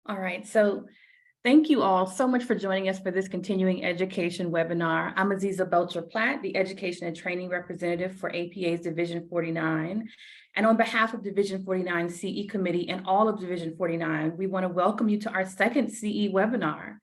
All right, so thank you all so much for joining us for this continuing education webinar. I'm Aziza Belcher-Platt, the Education and Training Representative for APA's Division 49. And on behalf of Division 49 CE Committee and all of Division 49, we want to welcome you to our second CE webinar.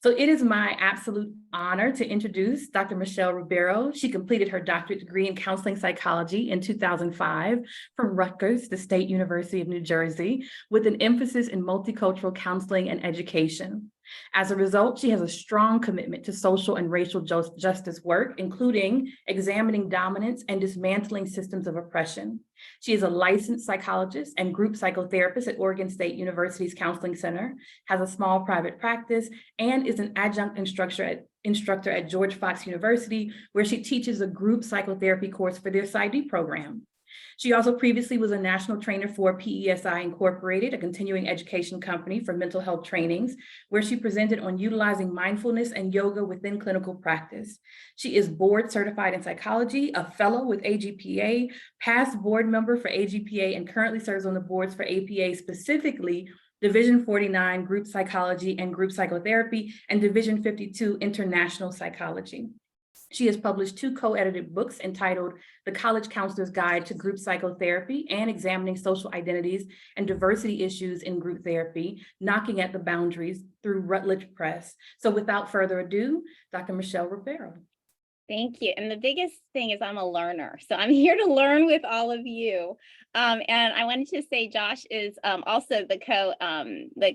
So it is my absolute honor to introduce Dr. Michele Ribeiro. She completed her doctorate degree in counseling psychology in 2005 from Rutgers, the State University of New Jersey, with an emphasis in multicultural counseling and education. As a result, she has a strong commitment to social and racial justice work, including examining dominance and dismantling systems of oppression. She is a licensed psychologist and group psychotherapist at Oregon State University's Counseling Center, has a small private practice, and is an adjunct instructor at George Fox University, where she teaches a group psychotherapy course for their PsyD program. She also previously was a national trainer for PESI Incorporated, a continuing education company for mental health trainings, where she presented on utilizing mindfulness and yoga within clinical practice. She is board certified in psychology, a fellow with AGPA, past board member for AGPA, and currently serves on the boards for APA, specifically Division 49 Group Psychology and Group Psychotherapy, and Division 52 International Psychology. She has published 2 co-edited books entitled The College Counselor's Guide to Group Psychotherapy and Examining Social Identities and Diversity Issues in Group Therapy, Knocking at the Boundaries, through Routledge Press. So without further ado, Dr. Michele Ribeiro. Thank you. And the biggest thing is I'm a learner. So I'm here to learn with all of you. And I wanted to say Josh is also the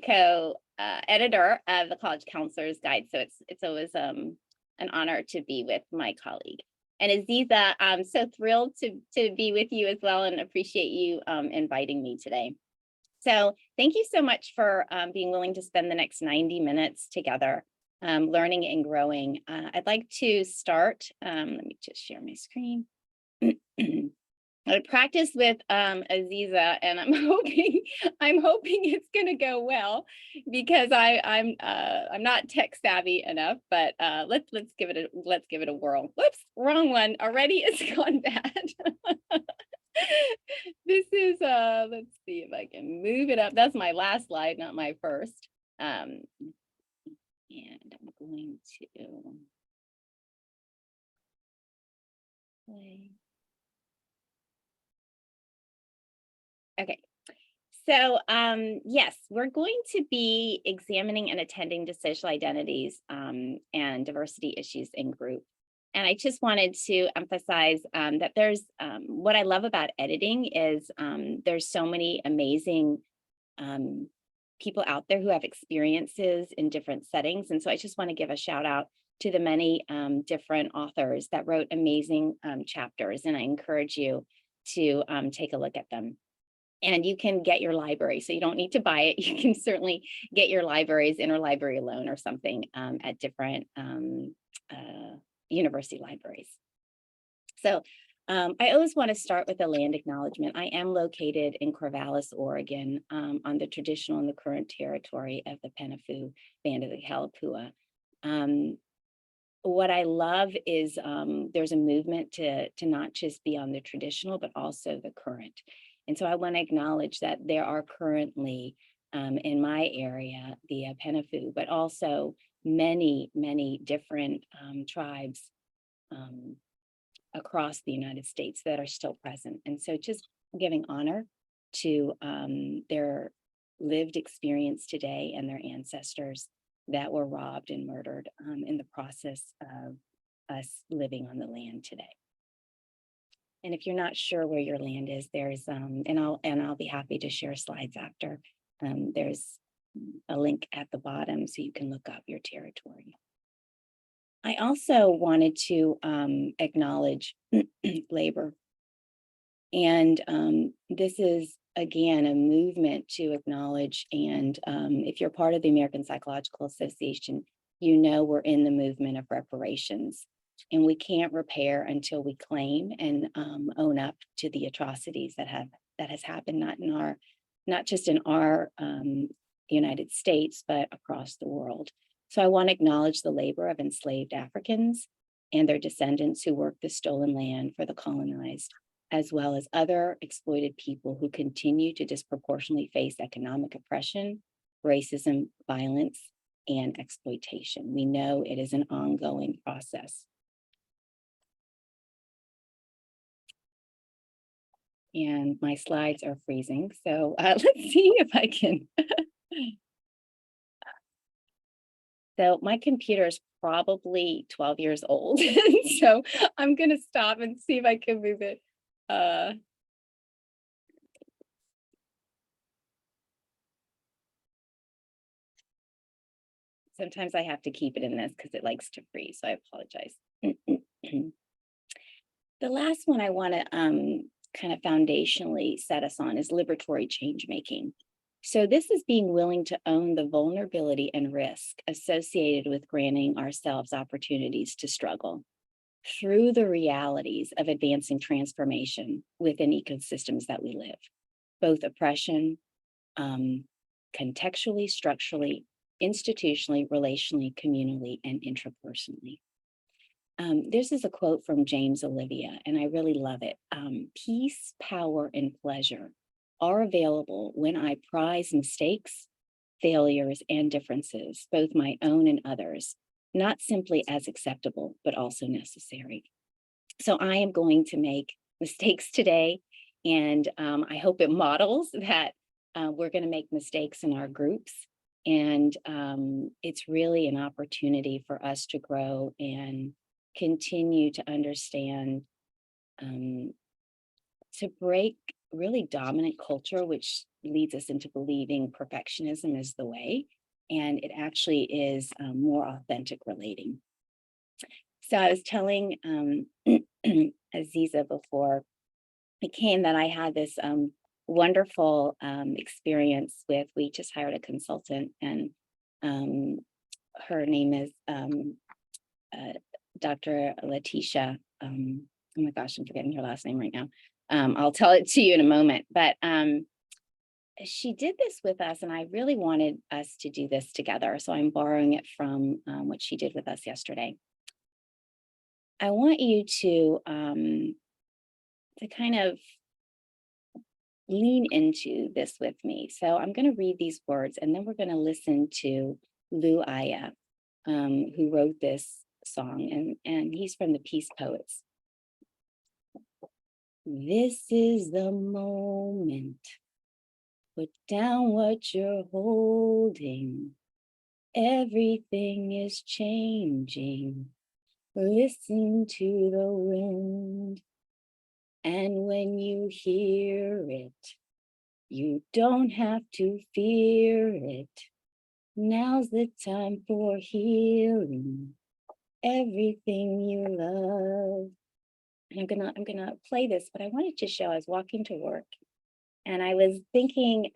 co-editor of the College Counselor's Guide. So it's always an honor to be with my colleague. And Aziza, I'm so thrilled to be with you as well and appreciate you inviting me today. So thank you so much for being willing to spend the next 90 minutes together, learning and growing. I'd like to start, let me just share my screen. I practiced with Aziza, and I'm hoping it's going to go well because I'm not tech savvy enough. But let's give it a whirl. Whoops, wrong one already. It's gone bad. This is let's see if I can move it up. That's my last slide, not my first. And I'm going to play. Okay, so yes, we're going to be examining and attending to social identities and diversity issues in group. And I just wanted to emphasize that there's what I love about editing is there's so many amazing people out there who have experiences in different settings. And so I just want to give a shout out to the many different authors that wrote amazing chapters. And I encourage you to take a look at them. And you can get your library, so you don't need to buy it. You can certainly get your libraries, interlibrary loan or something at different university libraries. So I always want to start with a land acknowledgement. I am located in Corvallis, Oregon, on the traditional and the current territory of the Penafu Band of the Kalapua. What I love is there's a movement to not just be on the traditional, but also the current. And so I want to acknowledge that there are currently in my area, the Penafu, but also many, many different tribes across the United States that are still present. And so just giving honor to their lived experience today and their ancestors that were robbed and murdered in the process of us living on the land today. And if you're not sure where your land is, there's and I'll be happy to share slides after. There's a link at the bottom so you can look up your territory. I also wanted to acknowledge labor. And this is, again, a movement to acknowledge. And if you're part of the American Psychological Association, you know we're in the movement of reparations. And we can't repair until we claim and own up to the atrocities that has happened, not just in our United States, but across the world. So I want to acknowledge the labor of enslaved Africans and their descendants who worked the stolen land for the colonized, as well as other exploited people who continue to disproportionately face economic oppression racism, violence, and exploitation. We know it is an ongoing process. And my slides are freezing, so let's see if I can. So my computer is probably 12 years old, so I'm gonna stop and see if I can move it. Sometimes I have to keep it in this because it likes to freeze, so I apologize. The last one I want to kind of foundationally set us on is liberatory change making. So this is being willing to own the vulnerability and risk associated with granting ourselves opportunities to struggle through the realities of advancing transformation within ecosystems that we live, both oppression, contextually, structurally, institutionally, relationally, communally, and intrapersonally. This is a quote from James Olivia, and I really love it. Peace, power, and pleasure are available when I prize mistakes, failures, and differences, both my own and others, not simply as acceptable, but also necessary. So I am going to make mistakes today, and I hope it models that we're going to make mistakes in our groups. And it's really an opportunity for us to grow and continue to understand, to break really dominant culture, which leads us into believing perfectionism is the way, and it actually is more authentic relating. So I was telling Aziza before I came that I had this wonderful experience with, we just hired a consultant, and her name is Dr. Letitia. Oh my gosh, I'm forgetting her last name right now. I'll tell it to you in a moment, but she did this with us, and I really wanted us to do this together. So I'm borrowing it from what she did with us yesterday. I want you to kind of lean into this with me. So I'm going to read these words, and then we're going to listen to Lou Aya, who wrote this song, and he's from the Peace Poets. This is the moment. Put down what you're holding. Everything is changing. Listen to the wind. And when you hear it, you don't have to fear it. Now's the time for healing everything you love. And I'm gonna play this, but I wanted to show, I was walking to work and I was thinking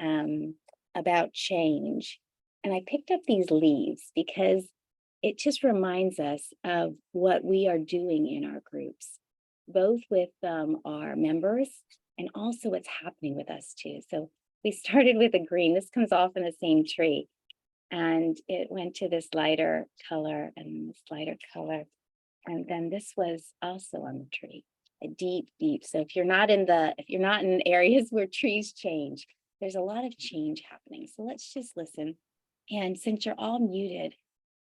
about change, and I picked up these leaves because it just reminds us of what we are doing in our groups, both with our members and also what's happening with us too. So we started with a green. This comes off in the same tree, and it went to this lighter color and this lighter color. And then this was also on the tree, a deep. So if you're not in areas where trees change, there's a lot of change happening. So let's just listen. And since you're all muted,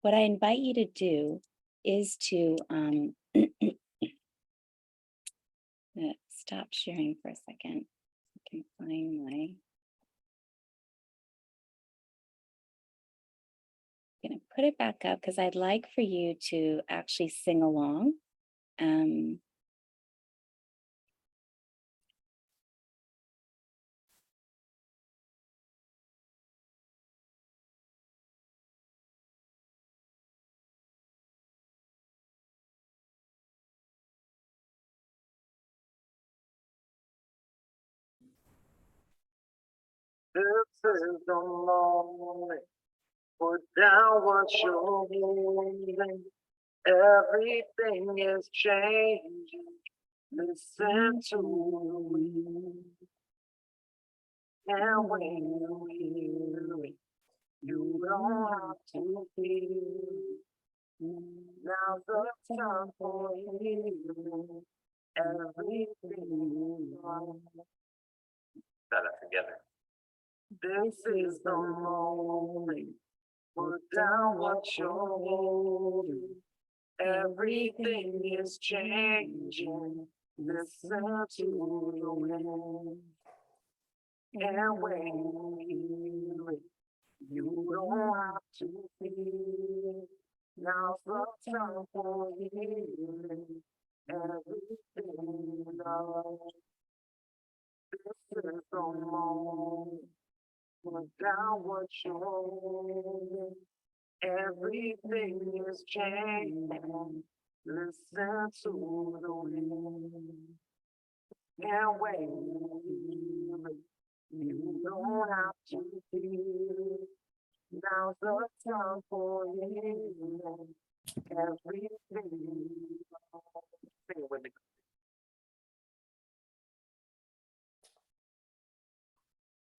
what I invite you to do is to stop sharing for a second. I can find my. I'm going to put it back up because I'd like for you to actually sing along. This is the moment. Put down what you're holding. Everything is changing. Listen to me. And when you hear it, you don't have to feel. Now's the time for healing. Everything you want. Got it together. This is the moment. Put down what you're holding. Everything is changing. Listen to the wind. And when you hear it, you don't have to feel it. Now's the time for healing. Everything you know. This is the moment. Put down what you're holding. Everything is changing. Listen to the wind. And when you hear it, you don't have to feel it. Now's the time for healing. Everything you know. Sing it with me.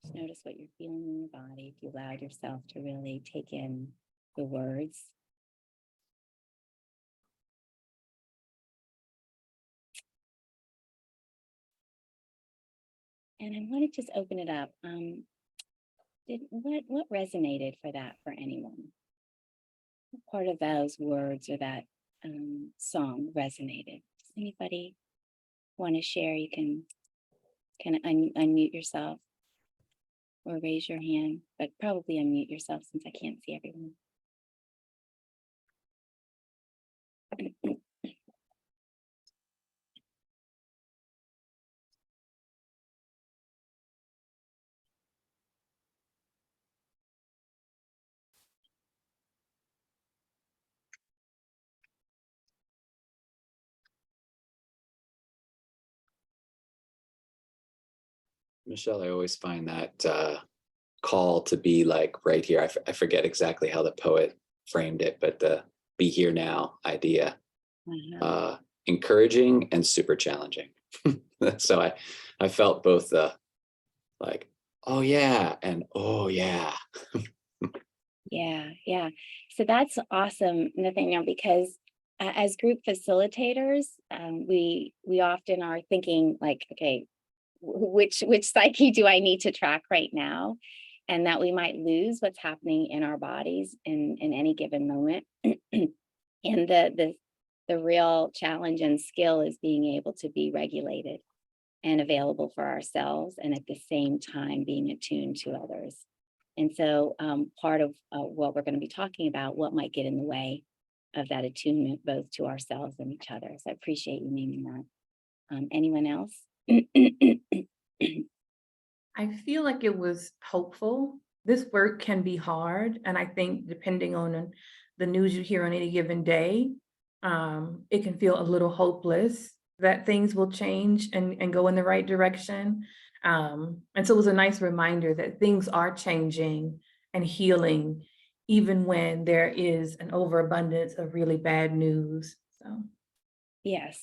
Just notice what you're feeling in your body. If you allowed yourself to really take in the words. And I want to just open it up. What resonated for that for anyone? What part of those words or that song resonated? Does anybody want to share? You can unmute yourself or raise your hand, but probably unmute yourself since I can't see everyone. Michele, I always find that call to be like right here. I forget exactly how the poet framed it, but the be here now idea, encouraging and super challenging. So I felt both the like, oh yeah, and oh yeah. Yeah. So that's awesome, Nathaniel, because as group facilitators, we often are thinking like, okay, which psyche do I need to track right now? And that we might lose what's happening in our bodies in any given moment. And the real challenge and skill is being able to be regulated and available for ourselves, and at the same time being attuned to others. And so part of what we're going to be talking about, what might get in the way of that attunement, both to ourselves and each other. So I appreciate you naming that. Anyone else? I feel like it was hopeful. This work can be hard. And I think depending on the news you hear on any given day, it can feel a little hopeless that things will change and go in the right direction. And so it was a nice reminder that things are changing and healing, even when there is an overabundance of really bad news. So Yes.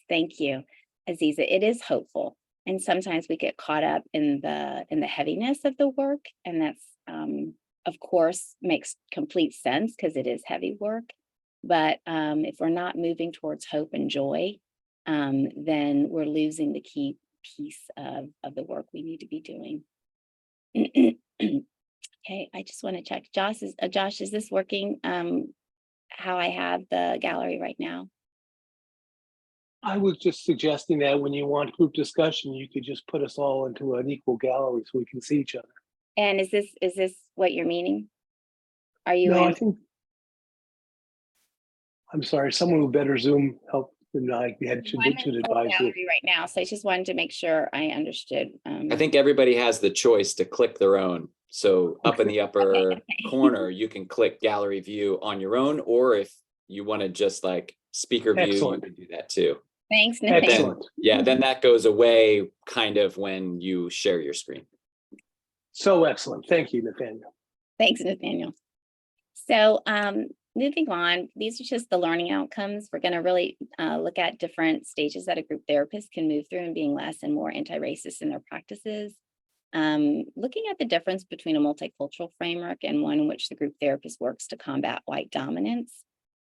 Thank you, Aziza. It is hopeful. And sometimes we get caught up in the heaviness of the work. And that's, of course, makes complete sense because it is heavy work. But if we're not moving towards hope and joy, then we're losing the key piece of the work we need to be doing. Okay, I just want to check. Josh, is this working how I have the gallery right now? I was just suggesting that when you want group discussion, you could just put us all into an equal gallery so we can see each other. And is this what you're meaning? Are you No, in? I think, I'm sorry, someone with better Zoom help than I should I'm in full advise you. gallery right now, so I just wanted to make sure I understood. I think everybody has the choice to click their own. So up in the upper corner, you can click gallery view on your own, or if you want to just like speaker view, Excellent. you can do that too. Thanks, Nathaniel. Excellent. Then that goes away kind of when you share your screen. So excellent. Thank you, Nathaniel. Thanks, Nathaniel. So moving on, these are just the learning outcomes. We're going to really look at different stages that a group therapist can move through in being less and more anti-racist in their practices. Looking at the difference between a multicultural framework and one in which the group therapist works to combat white dominance.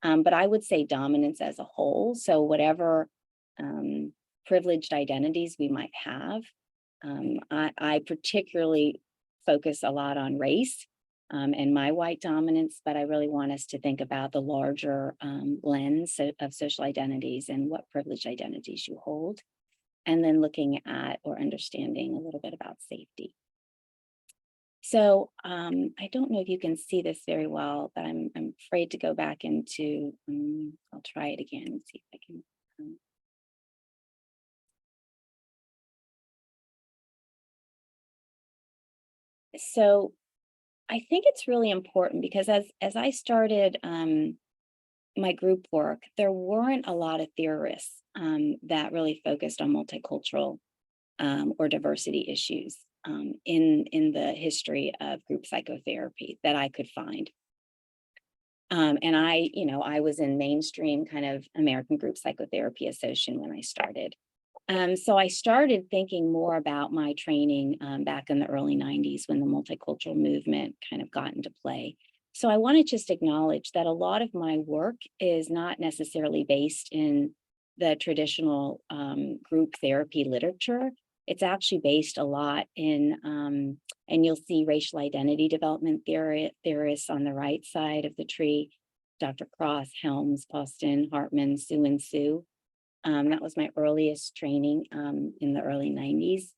But I would say dominance as a whole. So whatever privileged identities we might have. I particularly focus a lot on race and my white dominance, but I really want us to think about the larger lens of social identities and what privileged identities you hold, and then looking at or understanding a little bit about safety. So I don't know if you can see this very well, but I'm afraid to go back into, I'll try it again and see if I can. So I think it's really important because as I started my group work, there weren't a lot of theorists that really focused on multicultural or diversity issues in the history of group psychotherapy that I could find. And I was in mainstream kind of American Group Psychotherapy Association when I started. So I started thinking more about my training back in the early 90s when the multicultural movement kind of got into play. So I want to just acknowledge that a lot of my work is not necessarily based in the traditional group therapy literature. It's actually based a lot in, and you'll see racial identity development theorists on the right side of the tree, Dr. Cross, Helms, Poston, Hartman, Sue and Sue. That was my earliest training in the early 90s.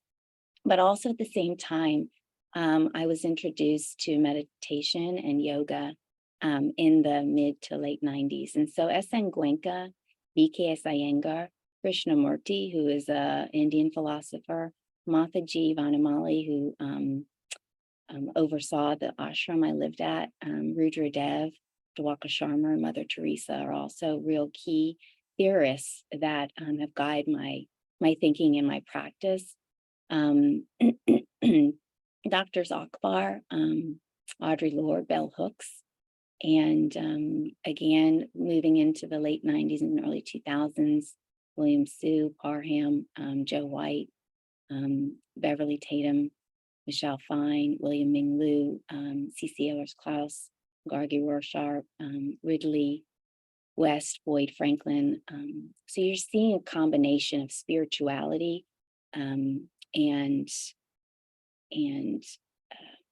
But also at the same time, I was introduced to meditation and yoga in the mid to late 90s. And so S.N. Goenka, B.K.S. Iyengar, Krishnamurti, who is an Indian philosopher, Mathaji Vanamali, who oversaw the ashram I lived at, Rudra Dev, Dwaka Sharma, and Mother Teresa are also real key theorists that have guided my thinking and my practice. Drs. Akbar, Audre Lorde, Bell Hooks, and again, moving into the late 90s and early 2000s, William Sue, Parham, Joe White, Beverly Tatum, Michele Fine, William Ming Liu, C.C. Ehlers-Klaus, Gargi Rorschach, Ridley, West, Boyd Franklin. So you're seeing a combination of spirituality and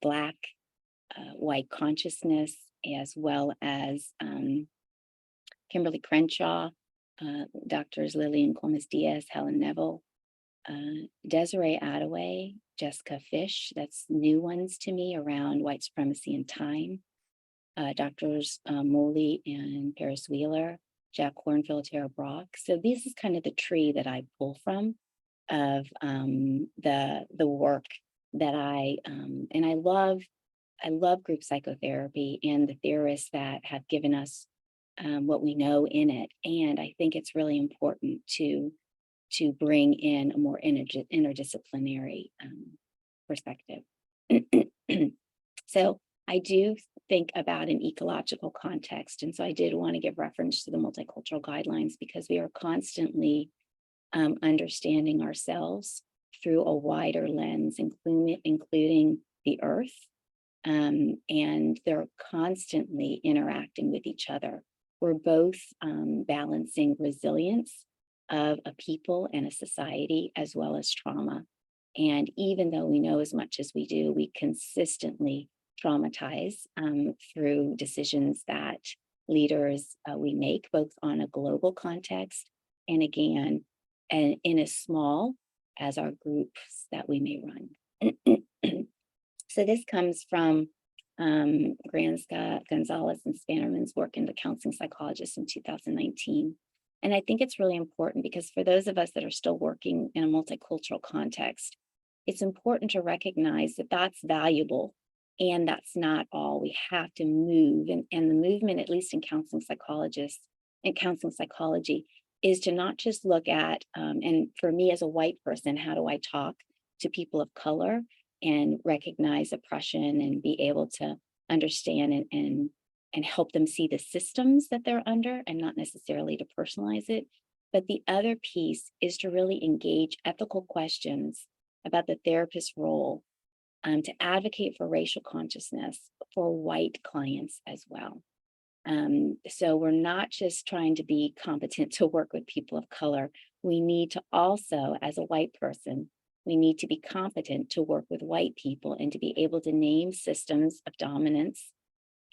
Black, white consciousness, as well as Kimberle Crenshaw, Drs. Lillian Gomez-Diaz, Helen Neville, Desiree Attaway, Jessica Fish, that's new ones to me around white supremacy and time. Drs. Moley and Paris Wheeler, Jack Hornfield, Tara Brock. So this is kind of the tree that I pull from of the work that and I love group psychotherapy and the theorists that have given us what we know in it. And I think it's really important to bring in a more interdisciplinary perspective. So I do think about an ecological context. And so I did want to give reference to the multicultural guidelines because we are constantly understanding ourselves through a wider lens, including the earth. And they're constantly interacting with each other. We're both balancing resilience of a people and a society, as well as trauma. And even though we know as much as we do, we consistently traumatize through decisions that leaders we make, both on a global context and again, and in as small as our groups that we may run. So this comes from Granska, Gonzalez, and Spannerman's work in The Counseling Psychologist in 2019. And I think it's really important because for those of us that are still working in a multicultural context, it's important to recognize that that's valuable and that's not all. We have to move. And the movement, at least in counseling psychologists and counseling psychology, is to not just look at, and for me as a white person, how do I talk to people of color and recognize oppression and be able to understand and help them see the systems that they're under and not necessarily to personalize it. But the other piece is to really engage ethical questions about the therapist's role to advocate for racial consciousness for white clients as well. So we're not just trying to be competent to work with people of color. We need to also, as a white person, We need to be competent to work with white people and to be able to name systems of dominance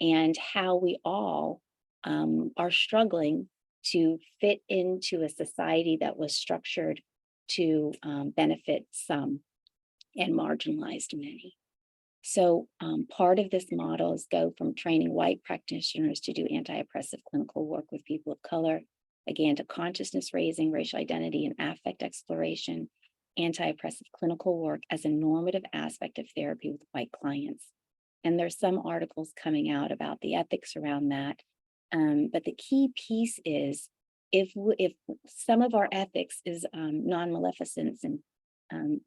and how we all are struggling to fit into a society that was structured to benefit some and marginalized many. So part of this model is go from training white practitioners to do anti-oppressive clinical work with people of color, again, to consciousness raising, racial identity and affect exploration, anti-oppressive clinical work as a normative aspect of therapy with white clients. And there's some articles coming out about the ethics around that. But the key piece is if some of our ethics is non-maleficence and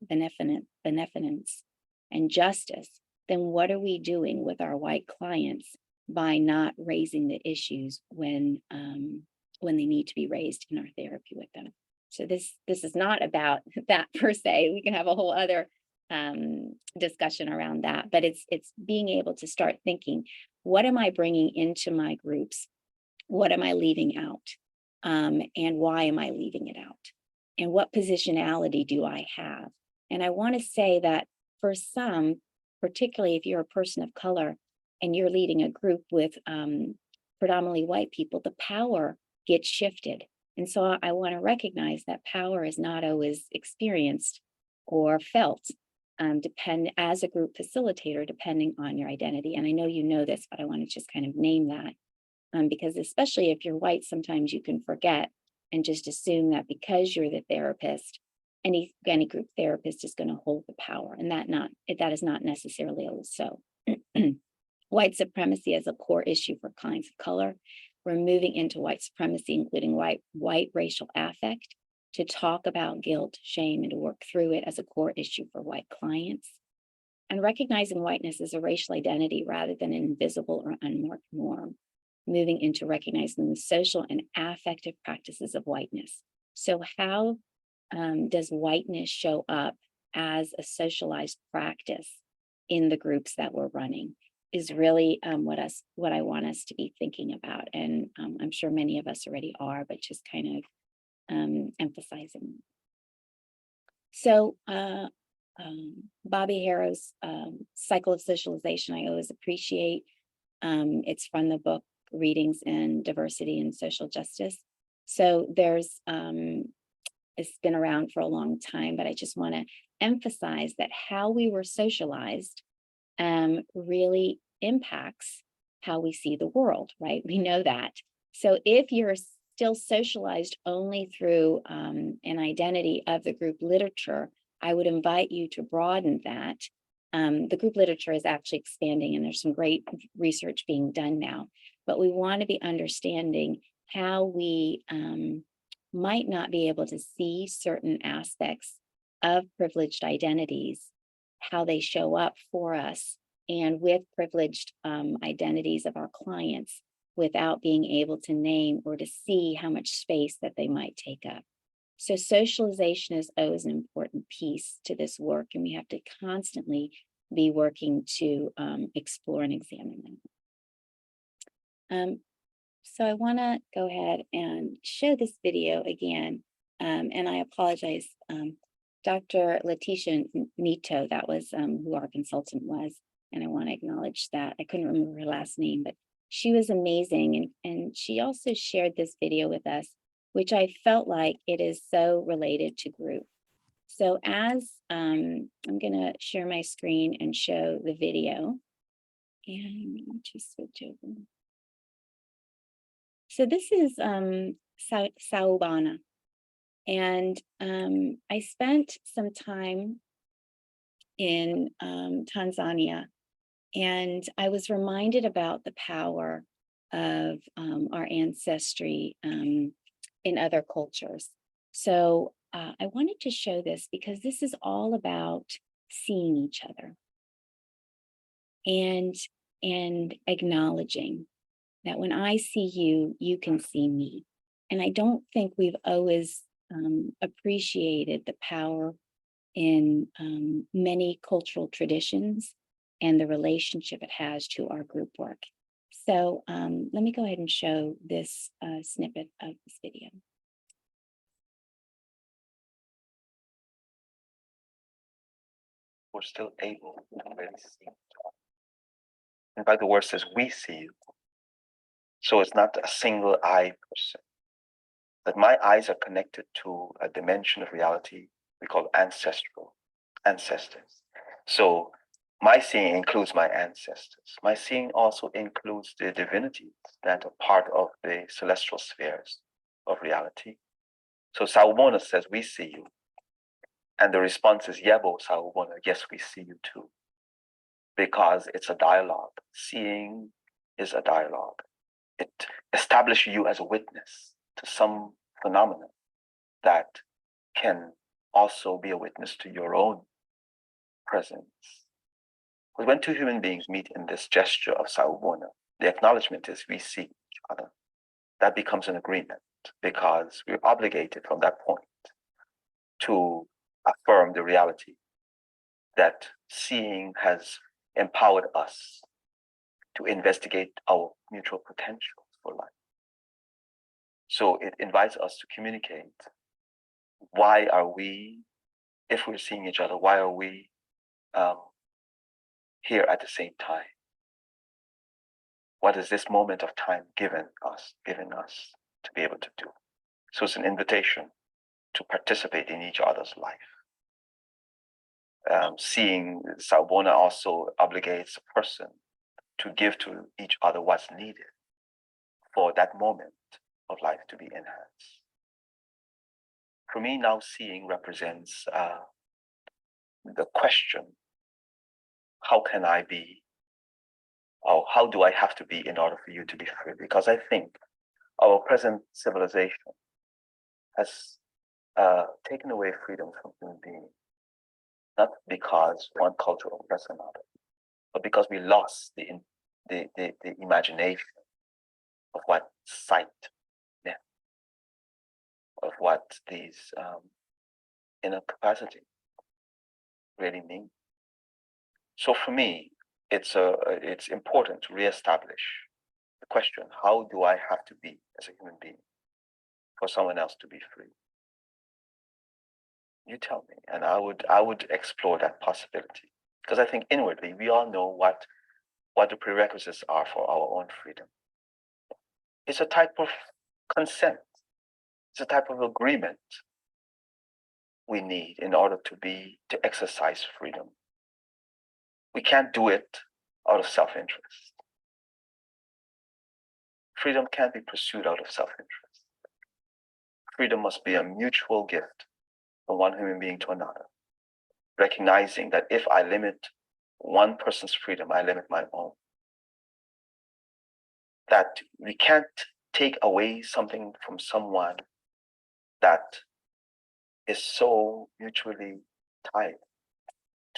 beneficence and justice, then what are we doing with our white clients by not raising the issues when they need to be raised in our therapy with them? So this is not about that per se. We can have a whole other discussion around that, but it's being able to start thinking, what am I bringing into my groups? What am I leaving out? And why am I leaving it out? And what positionality do I have? And I want to say that for some, particularly if you're a person of color and you're leading a group with predominantly white people, the power gets shifted. And so I want to recognize that power is not always experienced or felt as a group facilitator, depending on your identity. And I know you know this, but I want to just kind of name that because especially if you're white, sometimes you can forget and just assume that because you're the therapist, any group therapist is going to hold the power, and that is not necessarily always so. White supremacy as a core issue for clients of color. We're moving into white supremacy, including white racial affect, to talk about guilt, shame, and to work through it as a core issue for white clients. And recognizing whiteness as a racial identity rather than an invisible or unmarked norm. Moving into recognizing the social and affective practices of whiteness. So how does whiteness show up as a socialized practice in the groups that we're running is really what I want us to be thinking about. And I'm sure many of us already are, but just kind of emphasizing. So Bobby Harrow's Cycle of Socialization, I always appreciate. It's from the book Readings in Diversity and Social Justice. So there's, it's been around for a long time, but I just want to emphasize that how we were socialized really impacts how we see the world, right? We know that. So if you're still socialized only through an identity of the group literature, I would invite you to broaden that. The group literature is actually expanding and there's some great research being done now, but we want to be understanding how we might not be able to see certain aspects of privileged identities, how they show up for us and with privileged identities of our clients without being able to name or to see how much space that they might take up. So socialization is always an important piece to this work, and we have to constantly be working to explore and examine them. So I want to go ahead and show this video again, and I apologize. Dr. Letitia Nito, that was who our consultant was, and I want to acknowledge that. I couldn't remember her last name, but she was amazing, and she also shared this video with us, which I felt like it is so related to group. So as I'm going to share my screen and show the video, and let me just switch over. So this is Saubana, and I spent some time in Tanzania, and I was reminded about the power of our ancestry in other cultures. So I wanted to show this because this is all about seeing each other and acknowledging that when I see you, you can see me. And I don't think we've always appreciated the power in many cultural traditions and the relationship it has to our group work. So let me go ahead and show this snippet of this video. we're still able to really see. In fact, the word says, we see you. So it's not a single I person. That my eyes are connected to a dimension of reality we call ancestors. So my seeing includes my ancestors. My seeing also includes the divinities that are part of the celestial spheres of reality. So Sawubona says, we see you. And the response is, Yebo Sawubona, yes, we see you too. Because it's a dialogue. Seeing is a dialogue. It establishes you as a witness to some phenomenon that can also be a witness to your own presence. But when two human beings meet in this gesture of Sawubona, the acknowledgement is we see each other. That becomes an agreement because we're obligated from that point to affirm the reality that seeing has empowered us to investigate our mutual potentials for life. So it invites us to communicate. Why are we, if we're seeing each other, why are we here at the same time? What is this moment of time giving us to be able to do? So it's an invitation to participate in each other's life. Seeing Sawubona also obligates a person to give to each other what's needed for that moment of life to be enhanced. For me, now seeing represents the question, how can I be, or how do I have to be in order for you to be free? Because I think our present civilization has taken away freedom from human beings, not because one culture oppresses another, but because we lost the imagination of what sight meant, of what these inner capacity really mean. So for me, it's important to reestablish the question: how do I have to be as a human being for someone else to be free? You tell me, and I would explore that possibility, because I think inwardly we all know what the prerequisites are for our own freedom. It's a type of consent. It's a type of agreement we need in order to exercise freedom. We can't do it out of self-interest. Freedom can't be pursued out of self-interest. Freedom must be a mutual gift from one human being to another, recognizing that if I limit one person's freedom, I limit my own. That we can't take away something from someone that is so mutually tied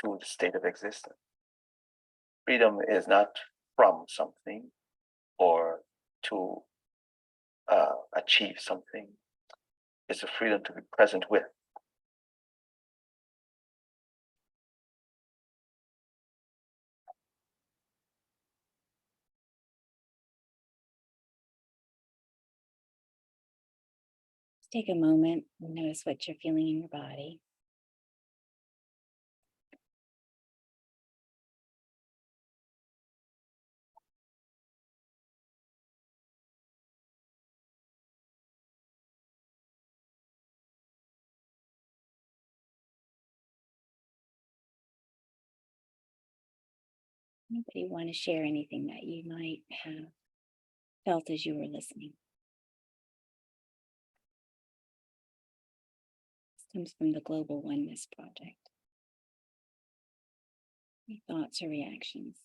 to the state of existence. Freedom is not from something or to achieve something. It's a freedom to be present with. Take a moment and notice what you're feeling in your body. Anybody want to share anything that you might have felt as you were listening? This comes from the Global Oneness Project. Any thoughts or reactions?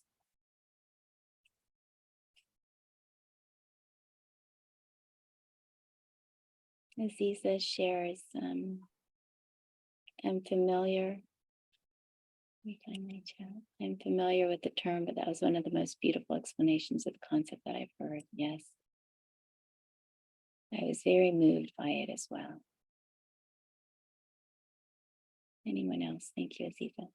Aziza shares, I'm familiar. I'm familiar with the term, but that was one of the most beautiful explanations of the concept that I've heard. Yes. I was very moved by it as well. Anyone else? Thank you, Aziza.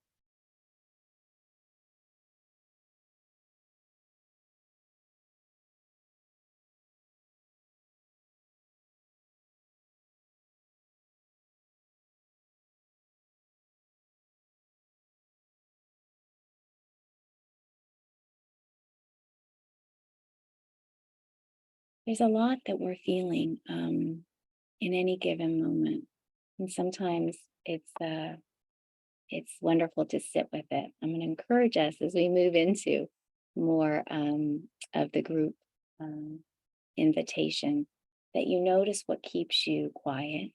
there's a lot that we're feeling in any given moment. And sometimes it's wonderful to sit with it. I'm going to encourage us as we move into more of the group invitation, that you notice what keeps you quiet,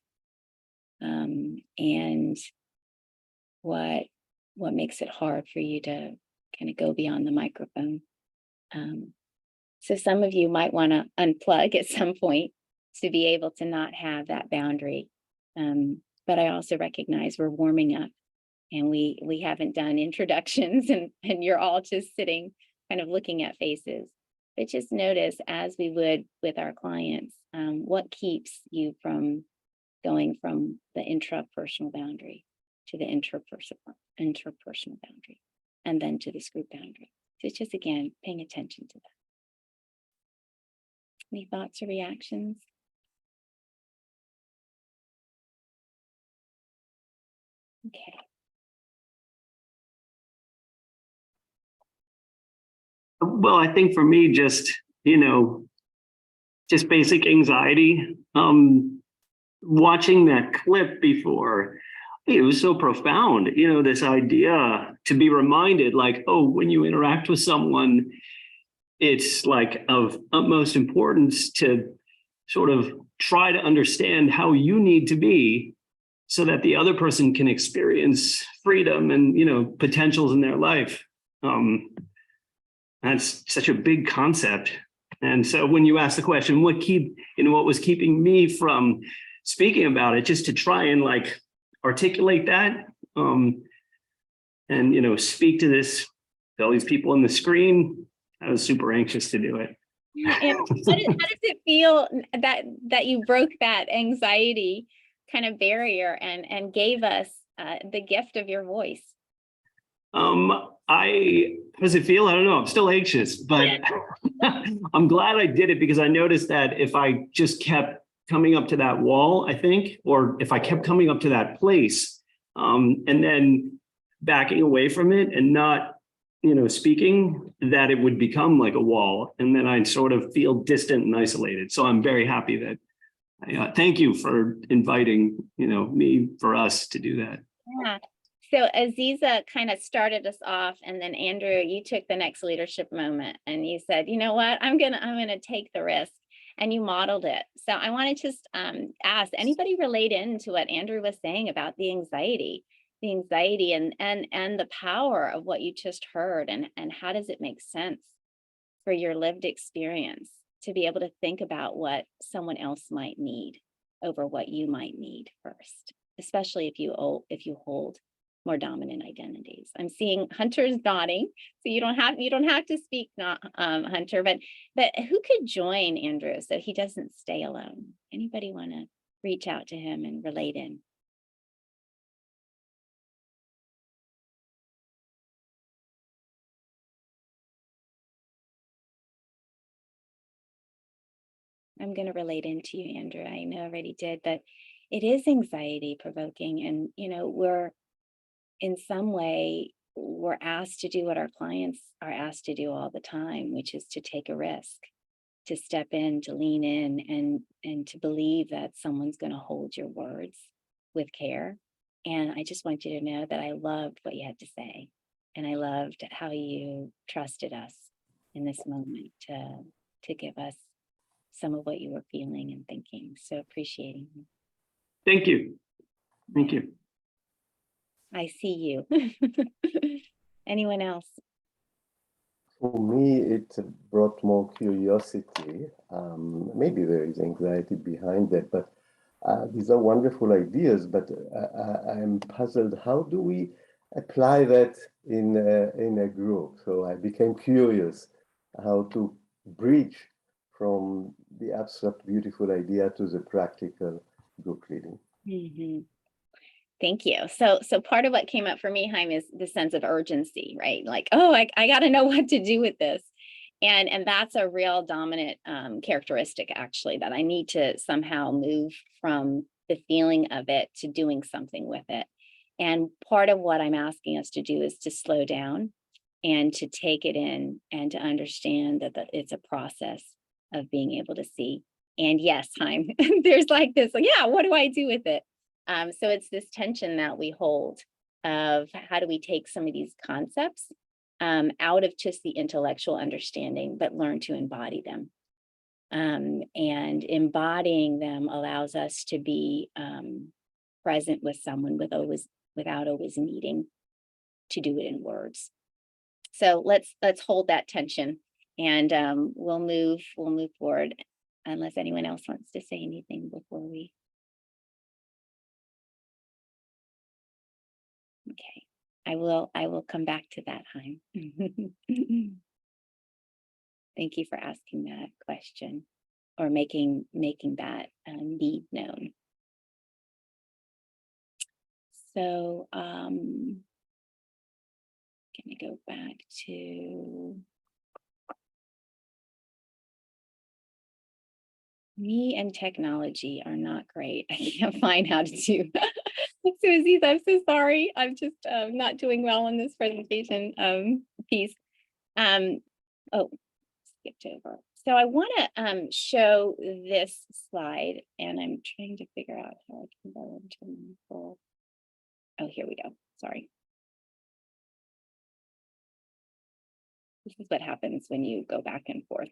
and what makes it hard for you to kind of go beyond the microphone. So some of you might want to unplug at some point to be able to not have that boundary. But I also recognize we're warming up, and we haven't done introductions, and you're all just sitting kind of looking at faces. But just notice, as we would with our clients, what keeps you from going from the intrapersonal boundary to the interpersonal boundary, and then to this group boundary. So it's just, again, paying attention to that. Any thoughts or reactions? Okay. Well, I think for me, just basic anxiety. Watching that clip before, it was so profound, this idea to be reminded, like, oh, when you interact with someone, it's like of utmost importance to sort of try to understand how you need to be so that the other person can experience freedom and, potentials in their life. That's such a big concept. And so when you ask the question, what was keeping me from speaking about it, just to try and like articulate that, and speak to all these people on the screen, I was super anxious to do it. And how does it feel that you broke that anxiety kind of barrier and gave us the gift of your voice? How does it feel? I don't know. I'm still anxious, but I'm glad I did it, because I noticed that if I just kept coming up to that wall, I think, or if I kept coming up to that place, and then backing away from it and not, speaking, that it would become like a wall, and then I'd sort of feel distant and isolated. So I'm very happy that thank you for inviting, for us to do that. Yeah. So Aziza kind of started us off, and then Andrew, you took the next leadership moment and you said, you know what, I'm gonna take the risk, and you modeled it. So I want to just ask, anybody relate into what Andrew was saying about the anxiety and the power of what you just heard, and how does it make sense for your lived experience to be able to think about what someone else might need over what you might need first, especially if you hold more dominant identities. I'm seeing Hunter's nodding, so you don't have to speak, not Hunter, but who could join Andrew so he doesn't stay alone? Anybody want to reach out to him and relate in? I'm going to relate into you, Andrew. I know I already did, but it is anxiety provoking, and we're in some way, we're asked to do what our clients are asked to do all the time, which is to take a risk, to step in, to lean in, and to believe that someone's going to hold your words with care. And I just want you to know that I loved what you had to say, and I loved how you trusted us in this moment to give us some of what you were feeling and thinking. So appreciating you. Thank you. Thank you. I see you. Anyone else? For me, it brought more curiosity. Maybe there is anxiety behind that, but these are wonderful ideas, but I'm puzzled. How do we apply that in a group? So I became curious how to bridge from the abstract, beautiful idea to the practical group leading. Mm-hmm. Thank you. So part of what came up for me, Chaim, is the sense of urgency, right? Like, oh, I got to know what to do with this. And that's a real dominant characteristic, actually, that I need to somehow move from the feeling of it to doing something with it. And part of what I'm asking us to do is to slow down and to take it in and to understand that it's a process of being able to see. And yes, time, there's like this, like, yeah, what do I do with it? So it's this tension that we hold of how do we take some of these concepts out of just the intellectual understanding, but learn to embody them. And embodying them allows us to be present with someone without always needing to do it in words. So let's hold that tension, and we'll move forward, unless anyone else wants to say anything before we. Okay, I will come back to that, Chaim. Thank you for asking that question, or making that need known. So can we go back to me and technology are not great. I can't find how to do. So Aziz, I'm so sorry. I'm just not doing well on this presentation piece. Oh, skipped over. So I want to show this slide, and I'm trying to figure out how I can go into my full. Oh, here we go. Sorry. This is what happens when you go back and forth.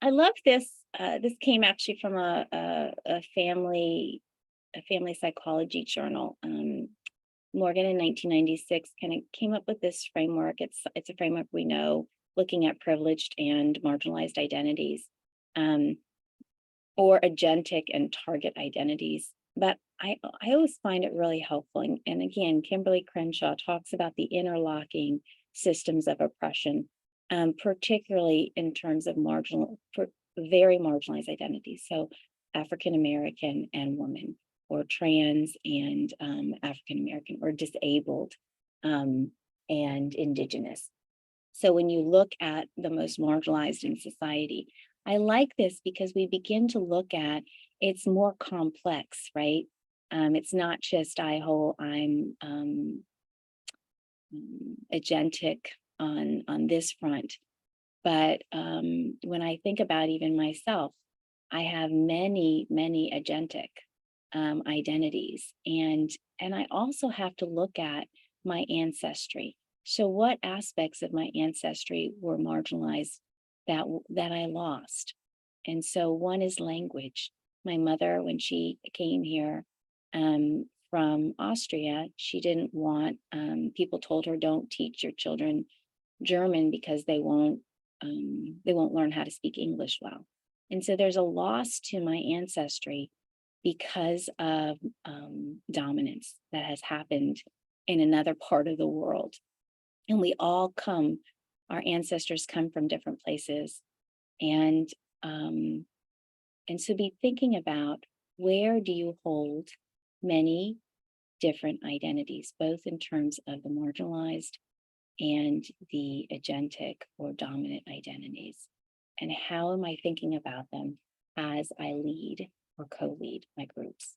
I love this. This came actually from a family psychology journal. Morgan in 1996 kind of came up with this framework. It's a framework we know, looking at privileged and marginalized identities, or agentic and target identities. But I always find it really helpful. And again, Kimberle Crenshaw talks about the interlocking systems of oppression, particularly in terms of very marginalized identities. So African American and woman, or trans and African American, or disabled and indigenous. So when you look at the most marginalized in society, I like this because we begin to look at it's more complex, right? It's not just I'm agentic on this front, but when I think about even myself, I have many agentic identities, and I also have to look at my ancestry. So what aspects of my ancestry were marginalized that I lost? And so one is language. My mother, when she came here from Austria, she didn't want, people told her, don't teach your children German because they won't learn how to speak English well. And so there's a loss to my ancestry because of dominance that has happened in another part of the world. And we all our ancestors come from different places. And so be thinking about, where do you hold many different identities, both in terms of the marginalized and the agentic or dominant identities? And how am I thinking about them as I lead or co-lead my groups?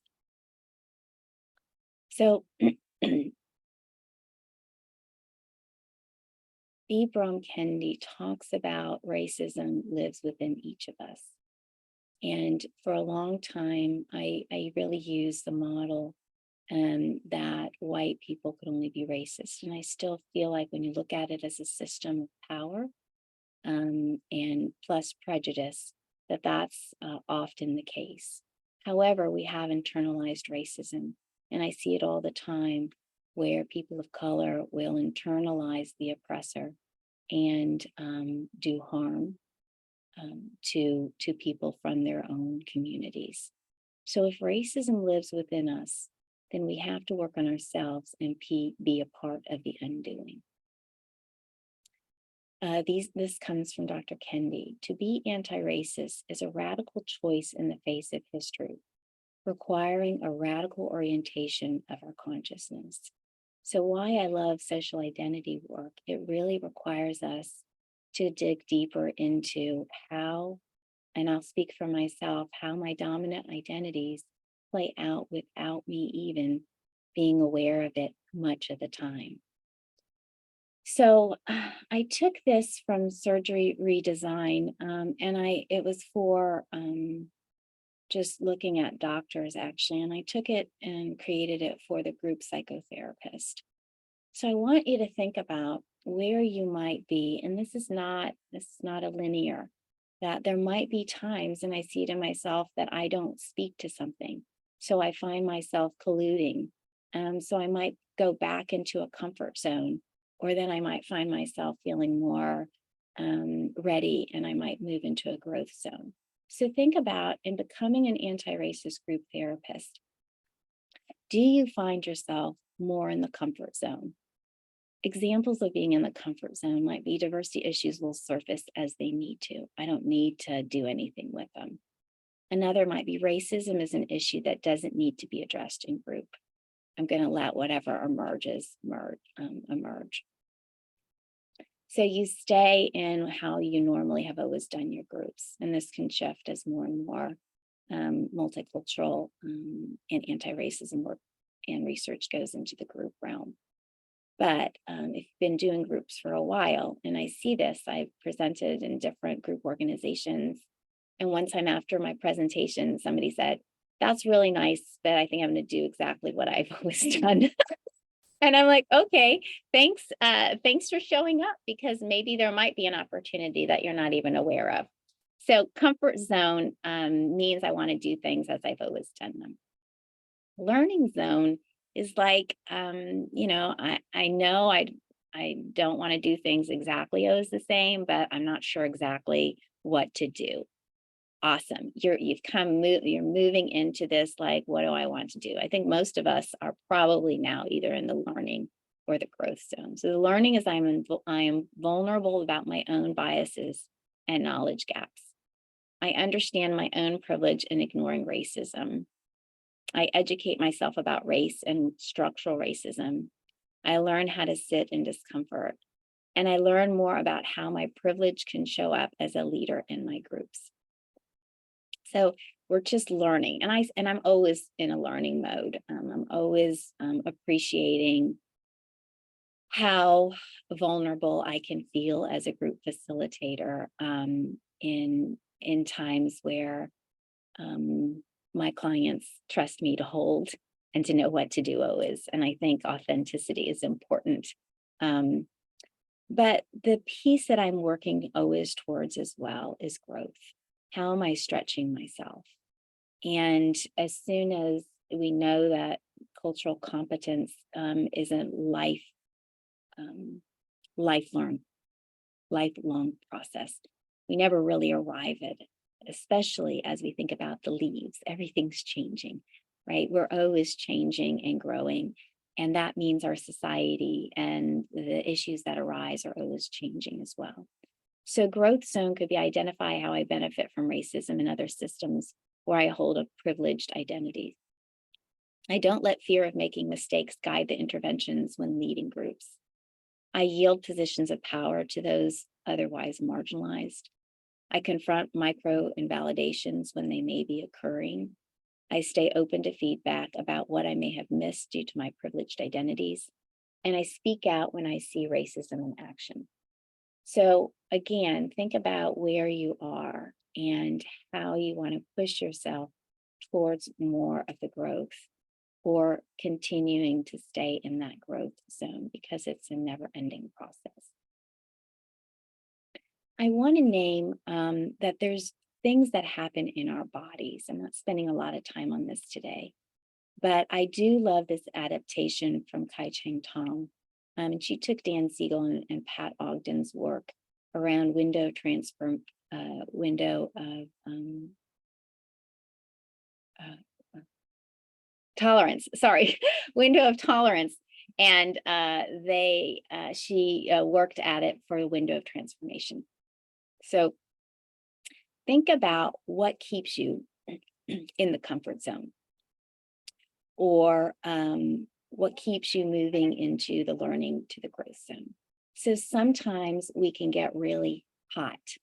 So Ibram Kendi talks about racism lives within each of us. And for a long time, I really used the model that white people could only be racist. And I still feel like when you look at it as a system of power and plus prejudice, that's often the case. However, we have internalized racism, and I see it all the time, where people of color will internalize the oppressor and do harm to people from their own communities. So if racism lives within us, then we have to work on ourselves and be a part of the undoing. This comes from Dr. Kendi. To be anti-racist is a radical choice in the face of history, requiring a radical orientation of our consciousness. So why I love social identity work, it really requires us to dig deeper into how, and I'll speak for myself, how my dominant identities play out without me even being aware of it much of the time. So I took this from Surgery Redesign, and it was for just looking at doctors actually, and I took it and created it for the group psychotherapist. So I want you to think about where you might be, and this is not a linear, that there might be times, and I see it in myself, that I don't speak to something. So I find myself colluding. So I might go back into a comfort zone, or then I might find myself feeling more ready, and I might move into a growth zone. So think about, in becoming an anti-racist group therapist, do you find yourself more in the comfort zone? Examples of being in the comfort zone might be diversity issues will surface as they need to. I don't need to do anything with them. Another might be racism is an issue that doesn't need to be addressed in group. I'm going to let whatever emerges emerge. So you stay in how you normally have always done your groups, and this can shift as more and more multicultural and anti-racism work and research goes into the group realm. But if you've been doing groups for a while, and I see this, I've presented in different group organizations. And one time after my presentation, somebody said, "That's really nice, but I think I'm going to do exactly what I've always done." And I'm like, okay, thanks. Thanks for showing up, because maybe there might be an opportunity that you're not even aware of. So comfort zone means I want to do things as I've always done them. Learning zone is like, you know I don't want to do things exactly always the same, but I'm not sure exactly what to do. Awesome. You're moving into this, like, what do I want to do? I think most of us are probably now either in the learning or the growth zone. So the learning is I am vulnerable about my own biases and knowledge gaps. I understand my own privilege in ignoring racism. I educate myself about race and structural racism. I learn how to sit in discomfort, and I learn more about how my privilege can show up as a leader in my groups. So we're just learning, and I'm always in a learning mode. I'm always appreciating how vulnerable I can feel as a group facilitator in times where my clients trust me to hold and to know what to do always. And I think authenticity is important. But the piece that I'm working always towards as well is growth. How am I stretching myself? And as soon as we know that cultural competence is a lifelong process, we never really arrive at it, especially as we think about the leaves. Everything's changing, right? We're always changing and growing. And that means our society and the issues that arise are always changing as well. So growth zone could be identify how I benefit from racism and other systems where I hold a privileged identity. I don't let fear of making mistakes guide the interventions when leading groups. I yield positions of power to those otherwise marginalized. I confront micro invalidations when they may be occurring. I stay open to feedback about what I may have missed due to my privileged identities. And I speak out when I see racism in action. So again, think about where you are and how you want to push yourself towards more of the growth, or continuing to stay in that growth zone, because it's a never-ending process. I want to name that there's things that happen in our bodies. I'm not spending a lot of time on this today, but I do love this adaptation from Kai-Cheng Tong. And she took Dan Siegel and Pat Ogden's work around window of tolerance. And she worked at it for the window of transformation. So think about what keeps you in the comfort zone, or what keeps you moving into the learning to the growth zone. So sometimes we can get really hot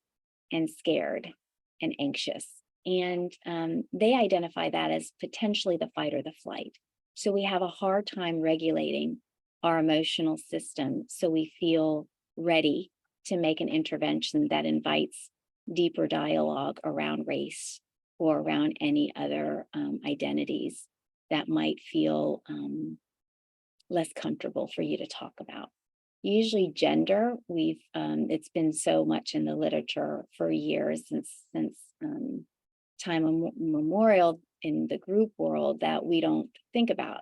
and scared and anxious, and they identify that as potentially the fight or the flight. So we have a hard time regulating our emotional system so we feel ready to make an intervention that invites deeper dialogue around race or around any other identities that might feel less comfortable for you to talk about. Usually gender, it's been so much in the literature for years since time immemorial in the group world that we don't think about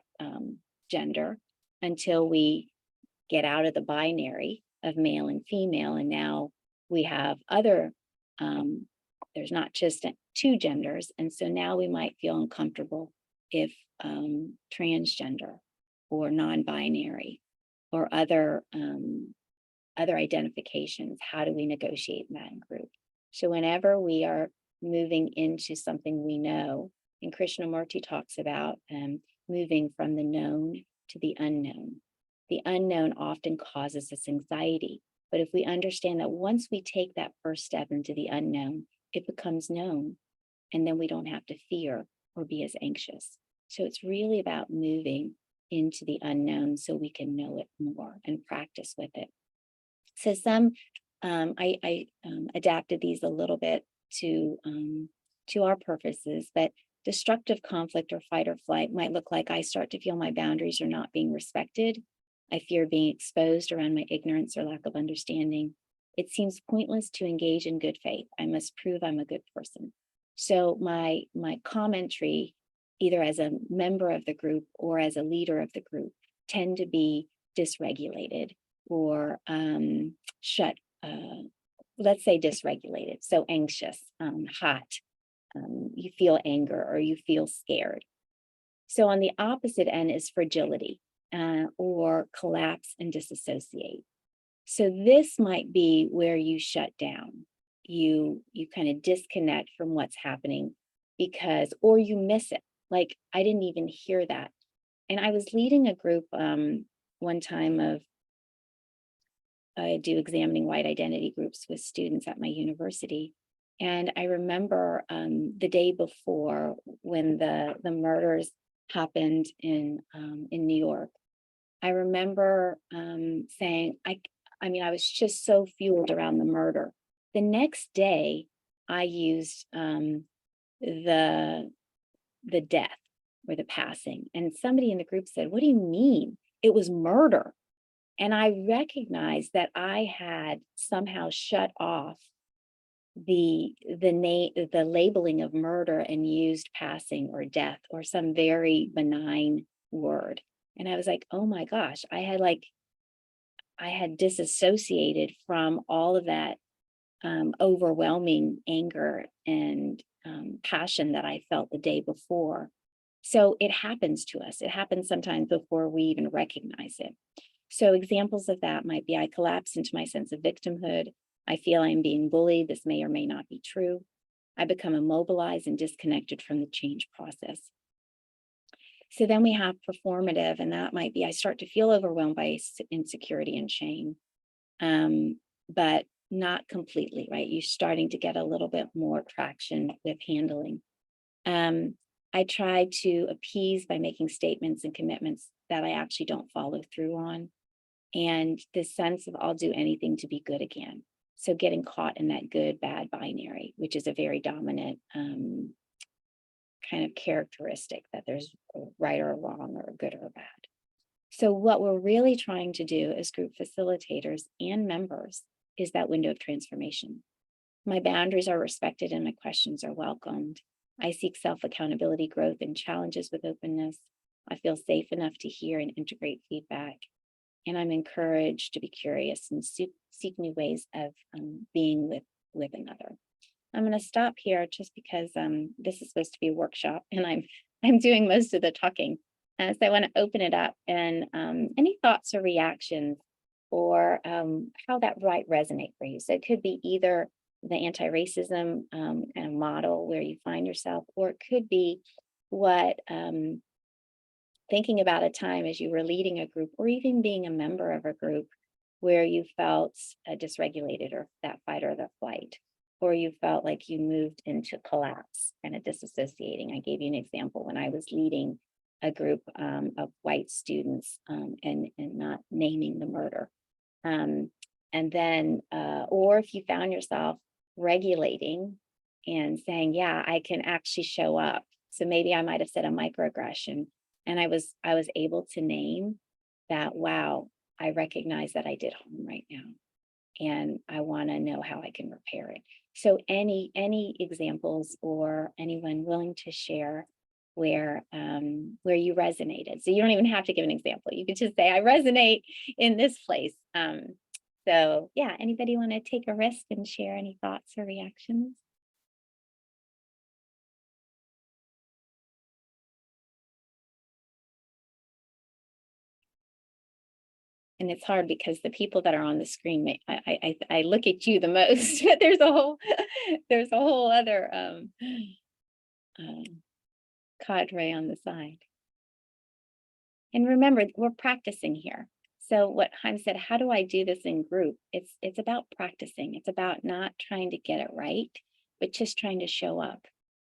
gender until we get out of the binary of male and female. And now we have other, there's not just two genders. And so now we might feel uncomfortable if transgender or non-binary or other identifications, how do we negotiate in that group? So whenever we are moving into something we know, and Krishnamurti talks about moving from the known to the unknown. The unknown often causes us anxiety, but if we understand that once we take that first step into the unknown, it becomes known, and then we don't have to fear or be as anxious. So it's really about moving into the unknown so we can know it more and practice with it. So I adapted these a little bit to our purposes, but destructive conflict or fight or flight might look like I start to feel my boundaries are not being respected. I fear being exposed around my ignorance or lack of understanding. It seems pointless to engage in good faith. I must prove I'm a good person. So my commentary, either as a member of the group or as a leader of the group, tend to be dysregulated or let's say dysregulated. So anxious, hot, you feel anger or you feel scared. So on the opposite end is fragility or collapse and disassociate. So this might be where you shut down. You kind of disconnect from what's happening or you miss it. Like, I didn't even hear that. And I was leading a group one time I do examining white identity groups with students at my university. And I remember the day before when the murders happened in New York, I remember saying, I mean, I was just so fueled around the murder. The next day, I used the death or the passing. And somebody in the group said, "What do you mean? It was murder." And I recognized that I had somehow shut off the labeling of murder and used passing or death or some very benign word. And I was like, oh my gosh, I had disassociated from all of that overwhelming anger and passion that I felt the day before. So it happens to us. It happens sometimes before we even recognize it. So examples of that might be I collapse into my sense of victimhood. I feel I'm being bullied. This may or may not be true. I become immobilized and disconnected from the change process. So then we have performative, and that might be I start to feel overwhelmed by insecurity and shame, but not completely, right? You're starting to get a little bit more traction with handling. I try to appease by making statements and commitments that I actually don't follow through on. And this sense of I'll do anything to be good again. So getting caught in that good, bad binary, which is a very dominant kind of characteristic that there's right or wrong or good or bad. So what we're really trying to do as group facilitators and members is that window of transformation. My boundaries are respected and my questions are welcomed. I seek self-accountability, growth, and challenges with openness. I feel safe enough to hear and integrate feedback. And I'm encouraged to be curious and seek new ways of being with another. I'm going to stop here just because this is supposed to be a workshop and I'm doing most of the talking. So I want to open it up and any thoughts or reactions or how that might resonate for you. So it could be either the anti-racism kind of model where you find yourself, or it could be what thinking about a time as you were leading a group or even being a member of a group where you felt dysregulated or that fight or the flight, or you felt like you moved into collapse and a disassociating. I gave you an example when I was leading a group of white students and not naming the murder. And then, or if you found yourself regulating and saying, yeah, I can actually show up. So maybe I might have said a microaggression, and I was able to name that, wow, I recognize that I did harm right now, and I want to know how I can repair it. So any examples, or anyone willing to share where you resonated? So you don't even have to give an example. You could just say, I resonate in this place. So yeah, anybody want to take a risk and share any thoughts or reactions? And it's hard because the people that are on the screen, I look at you the most. There's a whole other cadre on the side. And remember, we're practicing here. So what Chaim said, how do I do this in group? It's about practicing. It's about not trying to get it right, but just trying to show up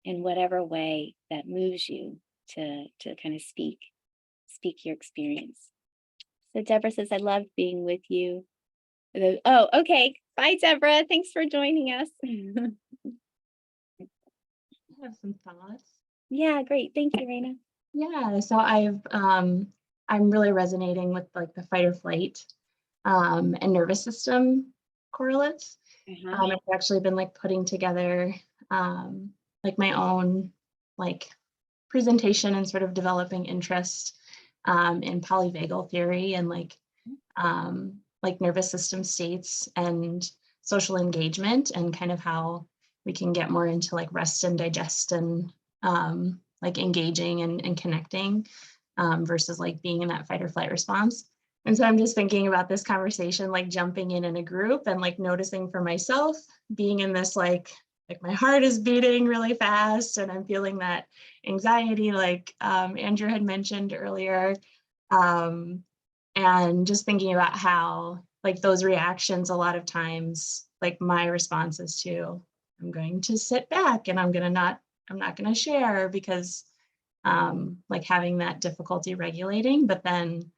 in whatever way that moves you to kind of speak your experience. So Deborah says, I love being with you. Oh, okay. Bye, Deborah. Thanks for joining us. I have some thoughts. Yeah, great. Thank you, Raina. Yeah, so I'm really resonating with like the fight or flight and nervous system correlates. I've actually been like putting together like my own like presentation and sort of developing interest in polyvagal theory and like nervous system states and social engagement, and kind of how we can get more into like rest and digest and like engaging and connecting versus like being in that fight or flight response. And so I'm just thinking about this conversation, like jumping in a group and like noticing for myself being in this like my heart is beating really fast and I'm feeling that anxiety like Andrew had mentioned earlier. And just thinking about how like those reactions, a lot of times, like my response is to, I'm going to sit back and I'm not going to share because like having that difficulty regulating, but then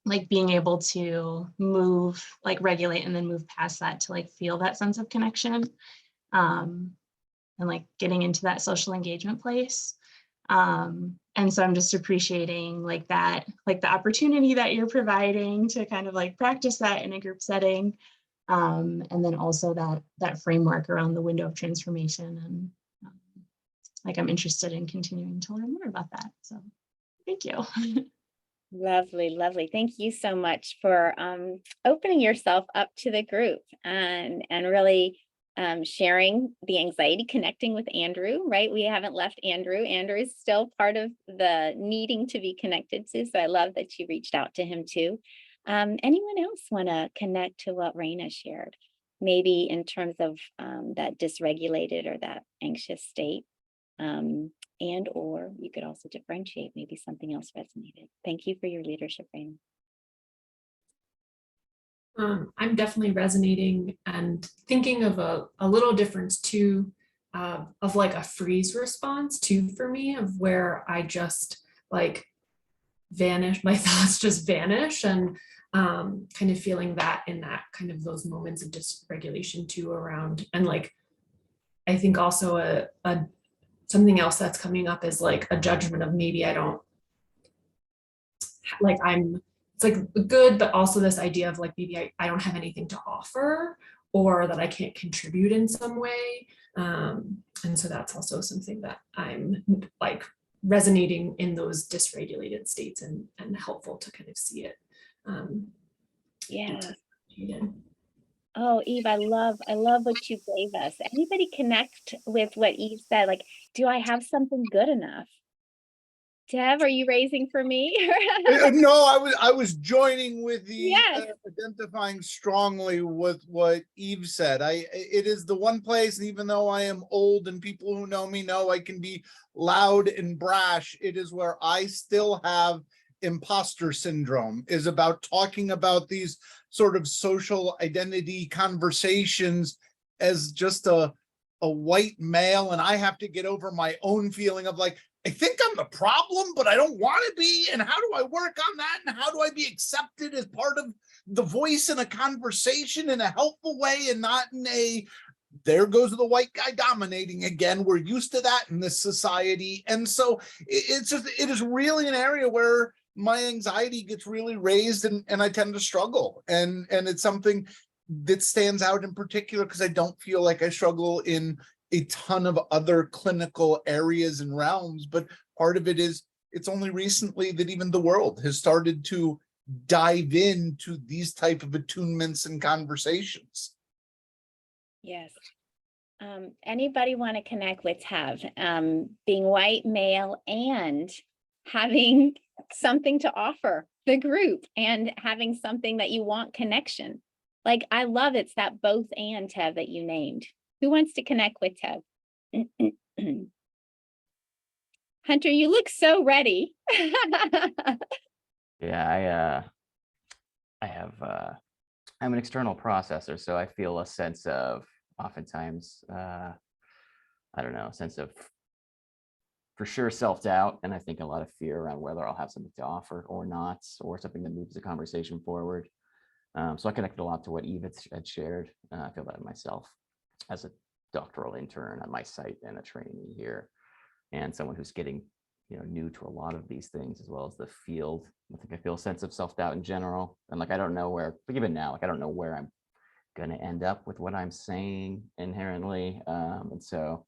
like being able to move, like regulate and then move past that to like feel that sense of connection and like getting into that social engagement place. And so I'm just appreciating like that, like the opportunity that you're providing to kind of like practice that in a group setting. And then also that framework around the window of transformation. And like I'm interested in continuing to learn more about that. So thank you. Lovely, lovely. Thank you so much for opening yourself up to the group and really sharing the anxiety, connecting with Andrew, right? We haven't left Andrew. Andrew is still part of the needing to be connected to. So I love that you reached out to him too. Anyone else want to connect to what Raina shared? Maybe in terms of that dysregulated or that anxious state. And or you could also differentiate, maybe something else resonated. Thank you for your leadership, Raina. I'm definitely resonating and thinking of a little difference too, of like a freeze response too for me, of where I just like vanish, my thoughts just vanish, and kind of feeling that in that kind of those moments of dysregulation too around. And like, I think also a something else that's coming up is like a judgment of maybe I don't, like it's like good, but also this idea of like maybe I don't have anything to offer or that I can't contribute in some way. And so that's also something that I'm like resonating in those dysregulated states and helpful to kind of see it. Yeah. Oh, Eve, I love what you gave us. Anybody connect with what Eve said? Like, do I have something good enough? Deb, are you raising for me? No, I was joining with the Yes. identifying strongly with what Eve said. It is the one place, even though I am old and people who know me know I can be loud and brash, it is where I still have imposter syndrome, is about talking about these sort of social identity conversations as just a white male, and I have to get over my own feeling of like, I think I'm the problem, but I don't want to be. And how do I work on that? And how do I be accepted as part of the voice in a conversation in a helpful way and not in a, there goes the white guy dominating again. We're used to that in this society. And so it is really an area where my anxiety gets really raised and I tend to struggle. And it's something that stands out in particular because I don't feel like I struggle in a ton of other clinical areas and realms, but part of it is it's only recently that even the world has started to dive into these type of attunements and conversations. Yes. Anybody want to connect with Tev? Being white, male, and having something to offer the group and having something that you want connection. Like, I love it's that both and, Tev, that you named. Who wants to connect with Tev? Hunter, you look so ready. Yeah, I'm an external processor, so I feel a sense of oftentimes, I don't know, a sense of for sure self-doubt, and I think a lot of fear around whether I'll have something to offer or not, or something that moves the conversation forward. So I connected a lot to what Eve had shared. I feel that myself as a doctoral intern at my site and a trainee here, and someone who's getting, new to a lot of these things as well as the field. I think I feel a sense of self-doubt in general, and like I don't know where, like even now, like I don't know where I'm going to end up with what I'm saying inherently, and so,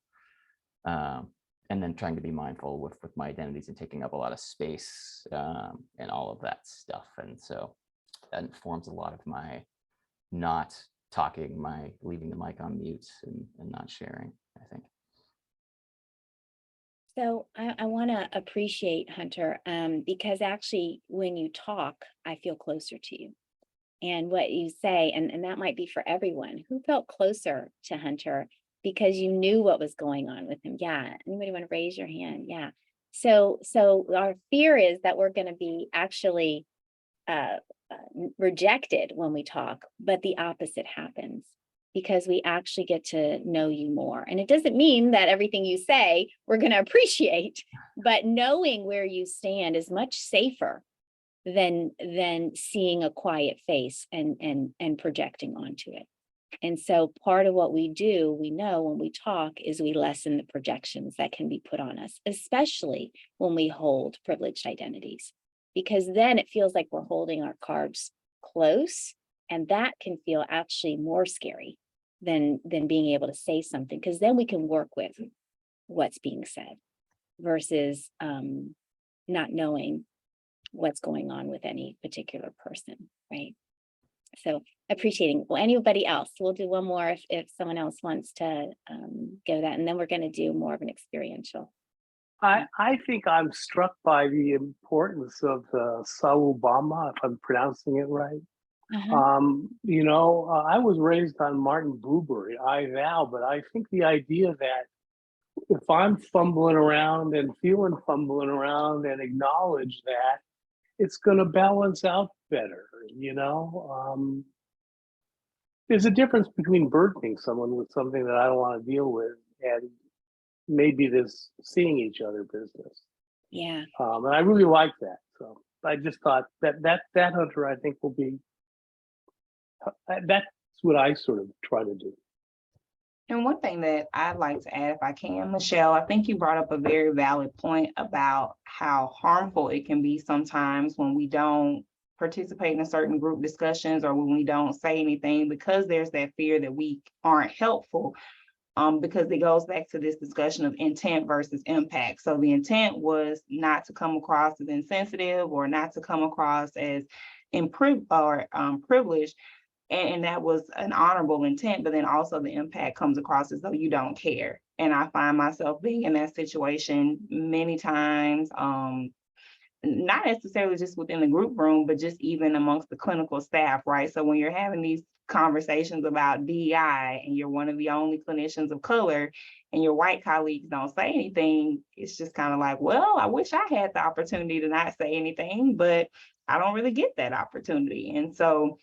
and then trying to be mindful with my identities and taking up a lot of space and all of that stuff, and so that informs a lot of my not talking, my leaving the mic on mute and not sharing, I think. So I want to appreciate Hunter, because actually when you talk, I feel closer to you. And what you say, and that might be for everyone, who felt closer to Hunter because you knew what was going on with him. Yeah. Anybody want to raise your hand? Yeah. So our fear is that we're going to be actually rejected when we talk, but the opposite happens because we actually get to know you more. And it doesn't mean that everything you say we're going to appreciate, but knowing where you stand is much safer than seeing a quiet face and projecting onto it. And so part of what we do, we know when we talk, is we lessen the projections that can be put on us, especially when we hold privileged identities, because then it feels like we're holding our cards close, and that can feel actually more scary than being able to say something, because then we can work with what's being said versus not knowing what's going on with any particular person, right? So appreciating. Well, anybody else? We'll do one more if someone else wants to go that, and then we're going to do more of an experiential. I think I'm struck by the importance of Sawubama, if I'm pronouncing it right. I was raised on Martin Buber, I vow, but I think the idea that if I'm fumbling around and feeling fumbling around and acknowledge that, it's going to balance out better, There's a difference between burdening someone with something that I don't want to deal with and maybe this seeing each other business. Yeah. And I really like that. So I just thought that Hunter, I think, will be, that's what I sort of try to do. And one thing that I'd like to add, if I can, Michele, I think you brought up a very valid point about how harmful it can be sometimes when we don't participate in certain group discussions or when we don't say anything, because there's that fear that we aren't helpful, because it goes back to this discussion of intent versus impact. So the intent was not to come across as insensitive or not to come across as privileged. And that was an honorable intent, but then also the impact comes across as though you don't care. And I find myself being in that situation many times, not necessarily just within the group room, but just even amongst the clinical staff, right? So when you're having these conversations about DEI and you're one of the only clinicians of color and your white colleagues don't say anything, it's just kind of like, well, I wish I had the opportunity to not say anything, but I don't really get that opportunity. And so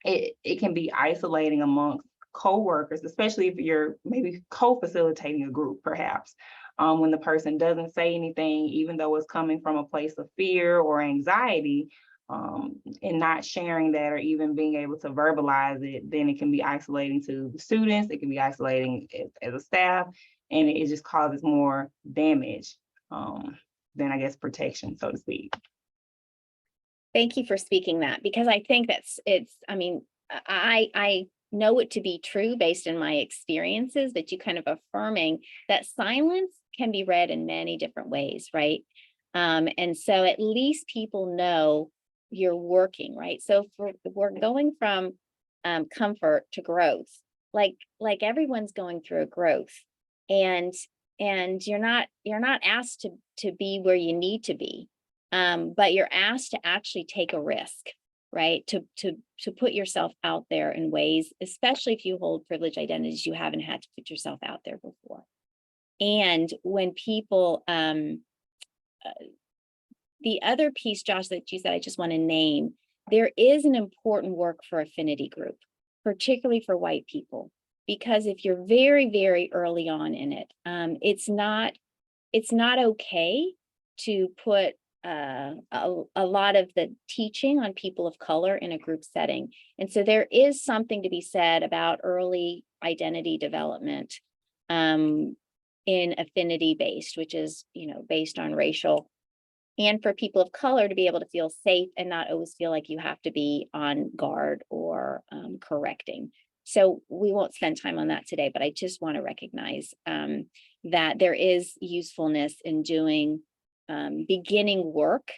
it can be isolating amongst co-workers, especially if you're maybe co-facilitating a group, perhaps, when the person doesn't say anything, even though it's coming from a place of fear or anxiety, and not sharing that or even being able to verbalize it, then it can be isolating to the students, it can be isolating as a staff, and it just causes more damage than, I guess, protection, so to speak. Thank you for speaking that, because I think I mean, I know it to be true based on my experiences, that you kind of affirming that silence can be read in many different ways, right? And so at least people know you're working, right? So we're going from comfort to growth, like everyone's going through a growth, and you're not asked to be where you need to be, but you're asked to actually take a risk, right? To put yourself out there in ways, especially if you hold privileged identities, you haven't had to put yourself out there before. And when people, the other piece, Josh, that you said, I just want to name, there is an important work for affinity group, particularly for white people, because if you're very, very early on in it, it's not okay to put a lot of the teaching on people of color in a group setting. And so there is something to be said about early identity development in affinity based, which is, based on racial, and for people of color to be able to feel safe and not always feel like you have to be on guard or correcting. So we won't spend time on that today, but I just want to recognize that there is usefulness in doing beginning work,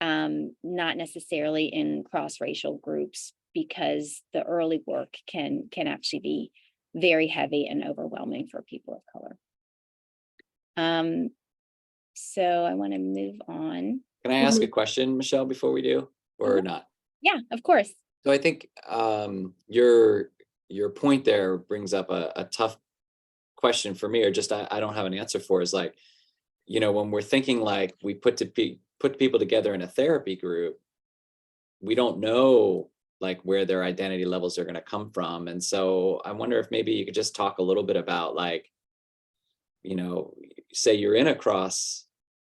not necessarily in cross-racial groups, because the early work can actually be very heavy and overwhelming for people of color. So I want to move on. Can I ask a question, Michele, before we do, or not? Yeah, of course. So I think your point there brings up a tough question for me, or just I don't have an answer for, is like, when we're thinking like we put people together in a therapy group, we don't know like where their identity levels are going to come from. And so I wonder if maybe you could just talk a little bit about, like, say you're in a cross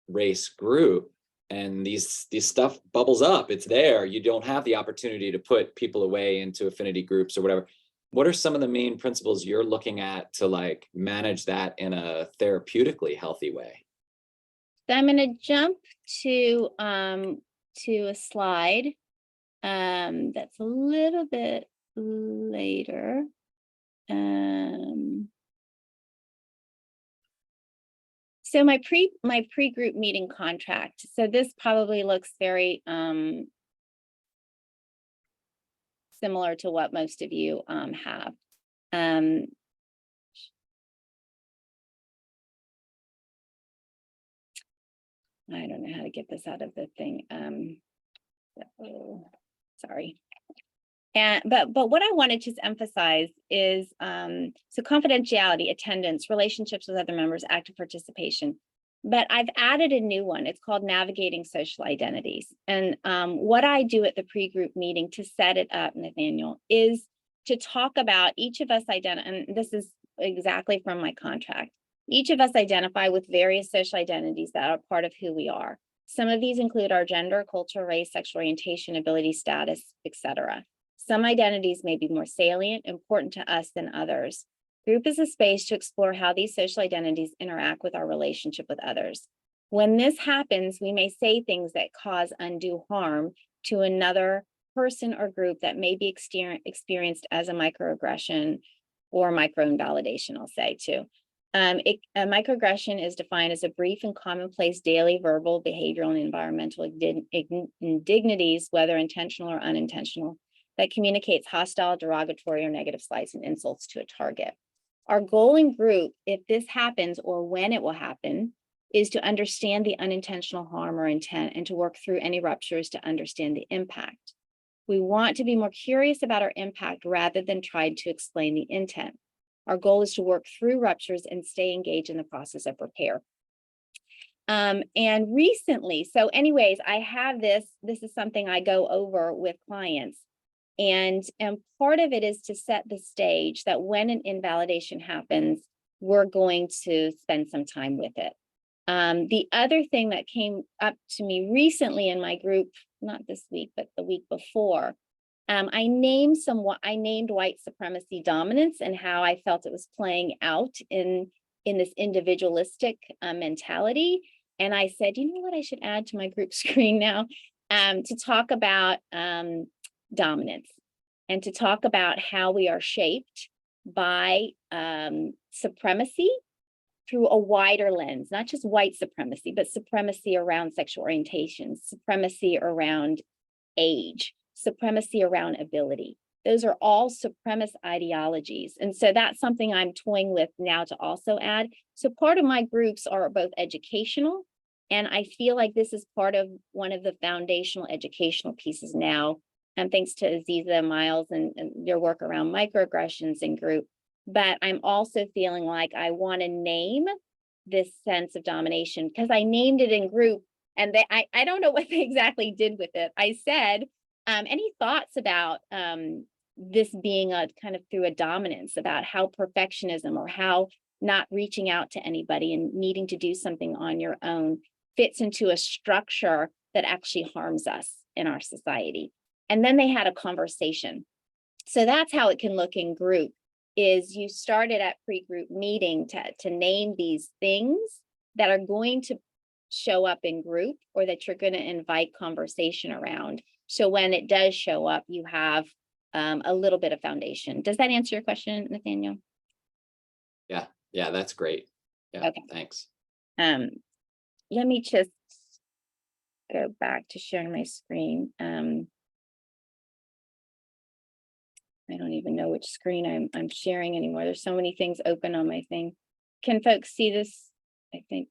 race group and these stuff bubbles up, it's there, you don't have the opportunity to put people away into affinity groups or whatever. What are some of the main principles you're looking at to like manage that in a therapeutically healthy way? So I'm going to jump to a slide that's a little bit later. So my pre-group meeting contract. So this probably looks very similar to what most of you have. I don't know how to get this out of the thing. Sorry. But what I want to just emphasize is so confidentiality, attendance, relationships with other members, active participation. But I've added a new one. It's called navigating social identities. And what I do at the pre-group meeting to set it up, Nathaniel, is to talk about each of us and this is exactly from my contract. Each of us identify with various social identities that are part of who we are. Some of these include our gender, culture, race, sexual orientation, ability, status, etc. Some identities may be more salient, important to us than others. Group is a space to explore how these social identities interact with our relationship with others. When this happens, we may say things that cause undue harm to another person or group that may be experienced as a microaggression or micro-invalidation, I'll say too. A microaggression is defined as a brief and commonplace daily verbal, behavioral, and environmental indignities, whether intentional or unintentional, that communicates hostile, derogatory, or negative slights and insults to a target. Our goal in group, if this happens or when it will happen, is to understand the unintentional harm or intent and to work through any ruptures to understand the impact. We want to be more curious about our impact rather than try to explain the intent. Our goal is to work through ruptures and stay engaged in the process of repair. And recently, so anyways, I have this is something I go over with clients. And part of it is to set the stage that when an invalidation happens, we're going to spend some time with it. The other thing that came up to me recently in my group, not this week, but the week before, I named white supremacy dominance and how I felt it was playing out in this individualistic mentality. And I said, you know what I should add to my group screen now, to talk about dominance and to talk about how we are shaped by supremacy through a wider lens, not just white supremacy, but supremacy around sexual orientation, supremacy around age, supremacy around ability. Those are all supremacist ideologies. And so that's something I'm toying with now to also add. So part of my groups are both educational, and I feel like this is part of one of the foundational educational pieces now. And thanks to Aziza, Miles, and their work around microaggressions in group. But I'm also feeling like I want to name this sense of domination because I named it in group, and I don't know what they exactly did with it. I said, any thoughts about this being a kind of through a dominance, about how perfectionism or how not reaching out to anybody and needing to do something on your own fits into a structure that actually harms us in our society? And then they had a conversation. So that's how it can look in group, is you started at pre-group meeting to name these things that are going to show up in group or that you're going to invite conversation around. So when it does show up, you have a little bit of foundation. Does that answer your question, Nathaniel? Yeah, that's great. Yeah, okay. Thanks. Let me just go back to sharing my screen. I don't even know which screen I'm sharing anymore. There's so many things open on my thing. Can folks see this? I think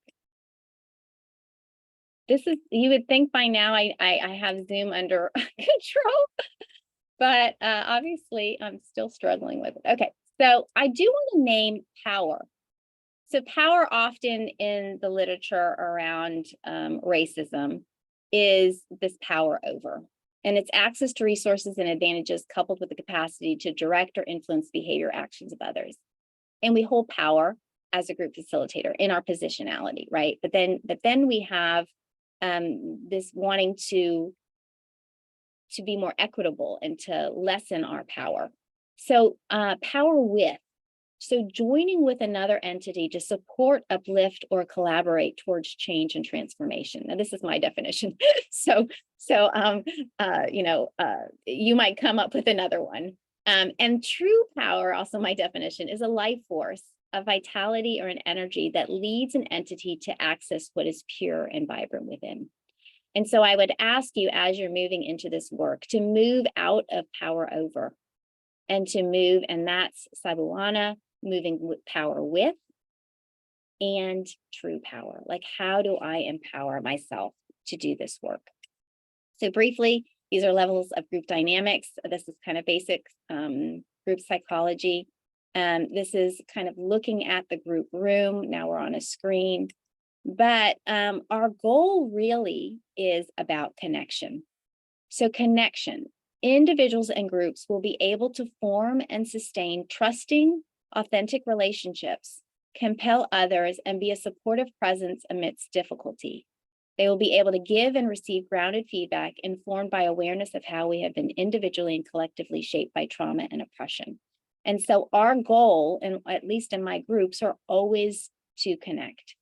this is, you would think by now I have Zoom under control, but obviously I'm still struggling with it. Okay, so I do want to name power. So power often in the literature around racism is this power over. And it's access to resources and advantages coupled with the capacity to direct or influence behavior actions of others. And we hold power as a group facilitator in our positionality, right? But then we have this wanting to be more equitable and to lessen our power. So power with. So joining with another entity to support, uplift, or collaborate towards change and transformation. Now, this is my definition. So you might come up with another one. And true power, also my definition, is a life force, a vitality or an energy that leads an entity to access what is pure and vibrant within. And so I would ask you, as you're moving into this work, to move out of power over and to move, and that's Sabuana, moving with power with, and true power. Like, how do I empower myself to do this work? So briefly, these are levels of group dynamics. This is kind of basic group psychology. This is kind of looking at the group room. Now we're on a screen, but our goal really is about connection. So connection, individuals and groups will be able to form and sustain trusting, authentic relationships, compel others, and be a supportive presence amidst difficulty. They will be able to give and receive grounded feedback informed by awareness of how we have been individually and collectively shaped by trauma and oppression. And so our goal, and at least in my groups, are always to connect.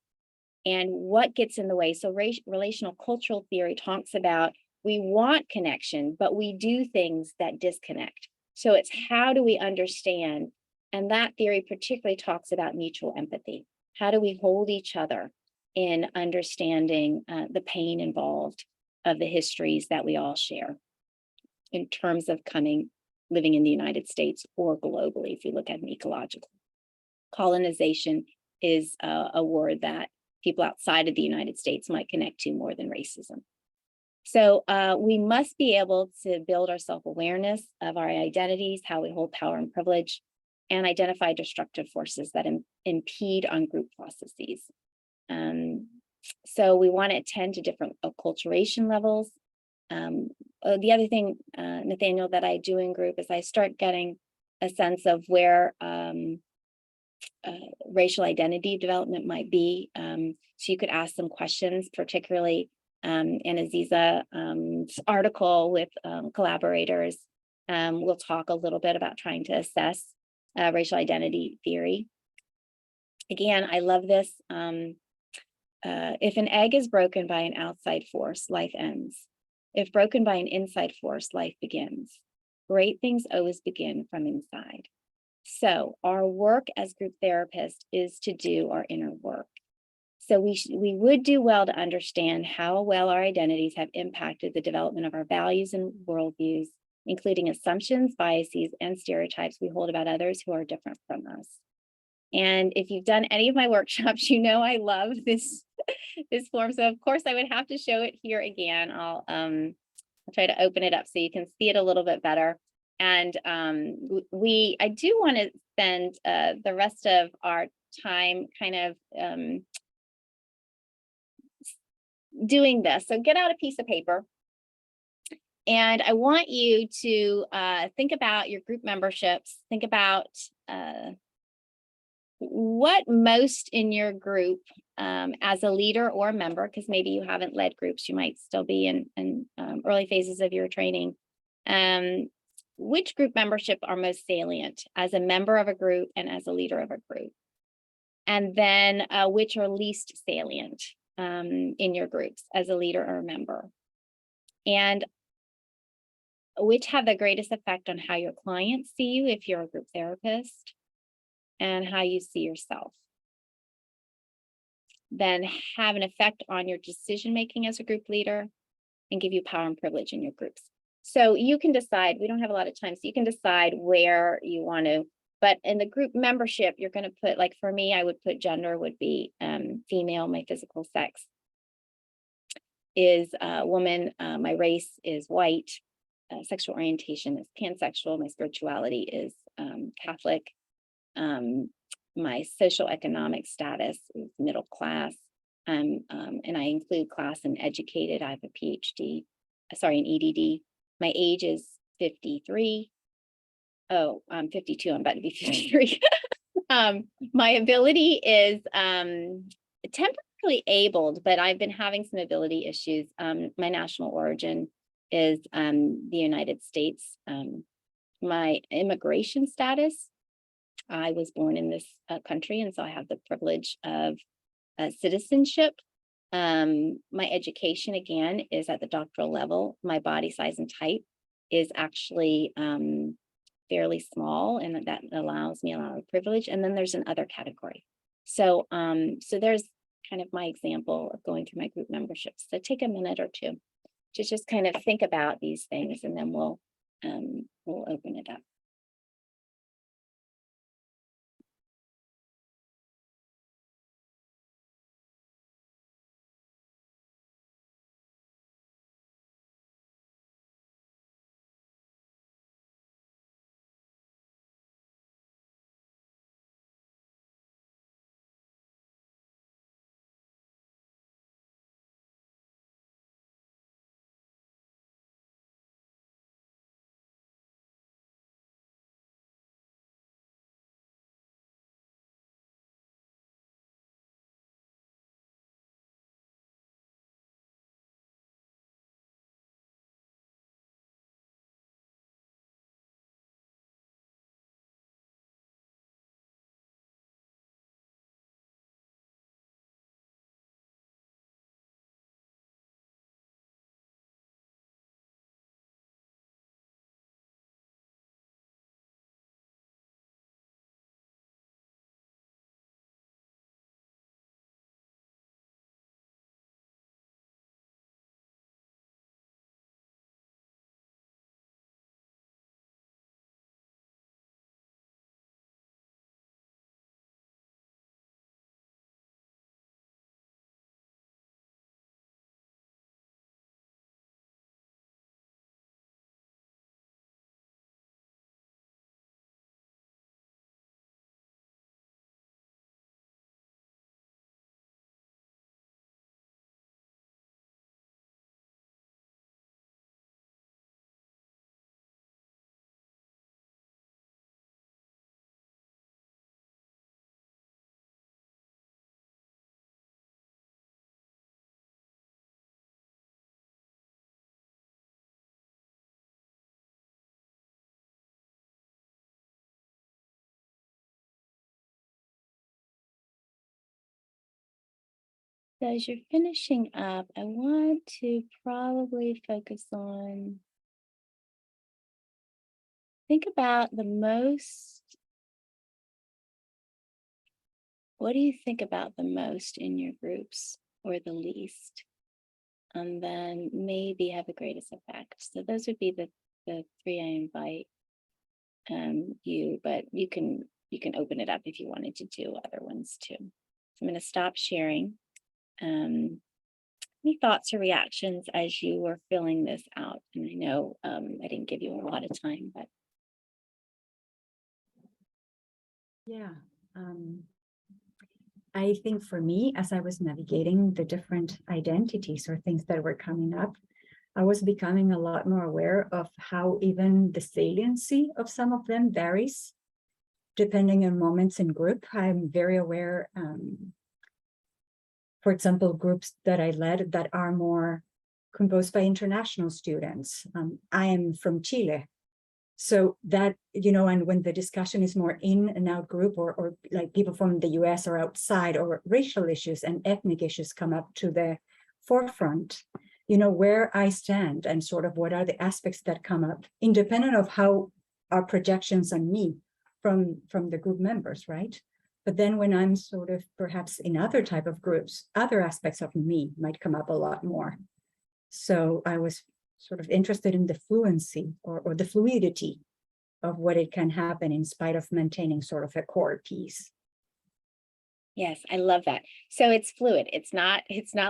And what gets in the way? So relational cultural theory talks about we want connection, but we do things that disconnect. So it's how do we understand? And that theory particularly talks about mutual empathy. How do we hold each other in understanding the pain involved of the histories that we all share in terms of living in the United States or globally, if you look at an ecological. Colonization is a word that people outside of the United States might connect to more than racism. So we must be able to build our self-awareness of our identities, how we hold power and privilege, and identify destructive forces that impede on group processes. So we want to attend to different acculturation levels. The other thing, Nathaniel, that I do in group is I start getting a sense of where racial identity development might be. So you could ask some questions, particularly in Aziza's article with collaborators. We'll talk a little bit about trying to assess racial identity theory. Again, I love this. If an egg is broken by an outside force, life ends. If broken by an inside force, life begins. Great things always begin from inside. So our work as group therapists is to do our inner work. So we would do well to understand how well our identities have impacted the development of our values and worldviews, including assumptions, biases, and stereotypes we hold about others who are different from us. And if you've done any of my workshops, you know I love this, this form. So of course I would have to show it here again. I'll try to open it up so you can see it a little bit better. And I do want to spend the rest of our time kind of doing this. So get out a piece of paper. And I want you to think about your group memberships. Think about what most in your group as a leader or a member, because maybe you haven't led groups, you might still be in early phases of your training. Which group membership are most salient as a member of a group and as a leader of a group? And then which are least salient in your groups as a leader or a member? And which have the greatest effect on how your clients see you if you're a group therapist and how you see yourself? Then have an effect on your decision-making as a group leader and give you power and privilege in your groups. So you can decide, we don't have a lot of time, so you can decide where you want to, but in the group membership, you're going to put, like for me, I would put gender would be female, my physical sex is woman, my race is white, sexual orientation is pansexual, my spirituality is Catholic, my social economic status is middle class, and I include class and educated. I have a PhD, sorry, an EDD. My age is 53. Oh, I'm 52. I'm about to be 53. My ability is temporarily abled, but I've been having some ability issues. My national origin is the United States. My immigration status, I was born in this country, and so I have the privilege of citizenship. My education, again, is at the doctoral level. My body size and type is actually fairly small, and that allows me a lot of privilege. And then there's another category. So, so there's kind of my example of going through my group memberships. So take a minute or two to just kind of think about these things, and then we'll open it up. So as you're finishing up, I want to probably focus on, think about the most, what do you think about the most in your groups, or the least? And then maybe have the greatest effect. So those would be the three I invite you, but you can open it up if you wanted to do other ones too. So I'm going to stop sharing. Any thoughts or reactions as you were filling this out? And I know I didn't give you a lot of time, but Yeah. I think for me, as I was navigating the different identities or things that were coming up, I was becoming a lot more aware of how even the saliency of some of them varies depending on moments in group. I'm very aware, for example, groups that I led that are more composed by international students. I am from Chile. So that, and when the discussion is more in and out group, or like people from the US or outside, or racial issues and ethnic issues come up to the forefront, where I stand and sort of what are the aspects that come up, independent of how our projections on me from the group members, right? But then when I'm sort of perhaps in other type of groups, other aspects of me might come up a lot more. So I was sort of interested in the fluency or the fluidity of what it can happen in spite of maintaining sort of a core piece. yes, I love that. So it's fluid. It's not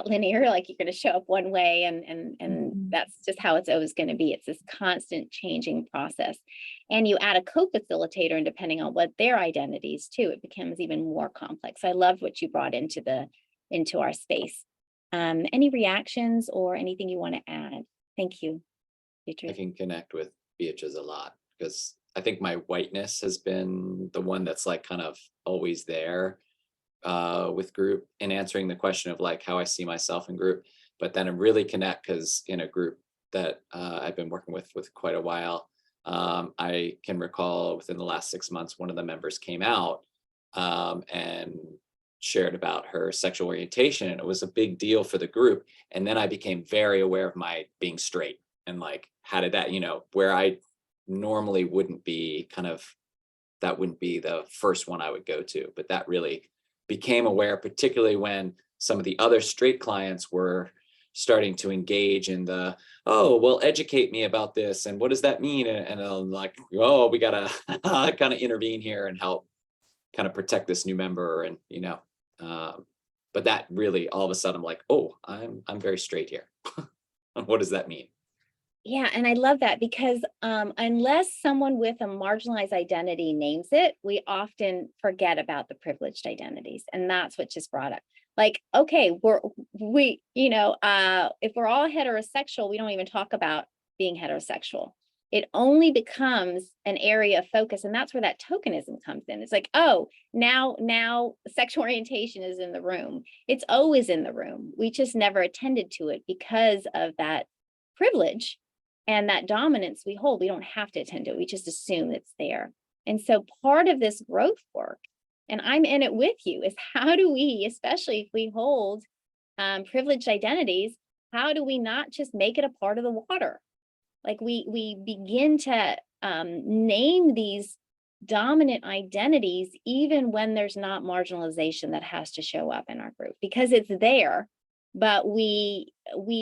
linear, like you're going to show up one way and that's just how it's always going to be. It's this constant changing process. And you add a co-facilitator, and depending on what their identities too, it becomes even more complex. I loved what you brought into our space. Any reactions or anything you want to add? Thank you, Beatrice. I can connect with Beatrice a lot because I think my whiteness has been the one that's like kind of always there with group and answering the question of like how I see myself in group. But then I really connect because in a group that I've been working with quite a while, I can recall within the last 6 months, one of the members came out and shared about her sexual orientation, and it was a big deal for the group. And then I became very aware of my being straight and like, how did that, where I normally wouldn't be that wouldn't be the first one I would go to, but that really became aware, particularly when some of the other straight clients were starting to engage in the, oh, well, educate me about this. And what does that mean? And I'm like, oh, we gotta kind of intervene here and help kind of protect this new member. And, but that really all of a sudden I'm like, oh, I'm very straight here. What does that mean? Yeah, and I love that because unless someone with a marginalized identity names it, we often forget about the privileged identities. And that's what just brought up. Like, okay, if we're all heterosexual, we don't even talk about being heterosexual. It only becomes an area of focus. And that's where that tokenism comes in. It's like, oh, now sexual orientation is in the room. It's always in the room. We just never attended to it because of that privilege and that dominance we hold. We don't have to attend to it. We just assume it's there. And so part of this growth work, and I'm in it with you, is how do we, especially if we hold privileged identities, how do we not just make it a part of the water? Like we begin to name these dominant identities, even when there's not marginalization that has to show up in our group, because it's there. But we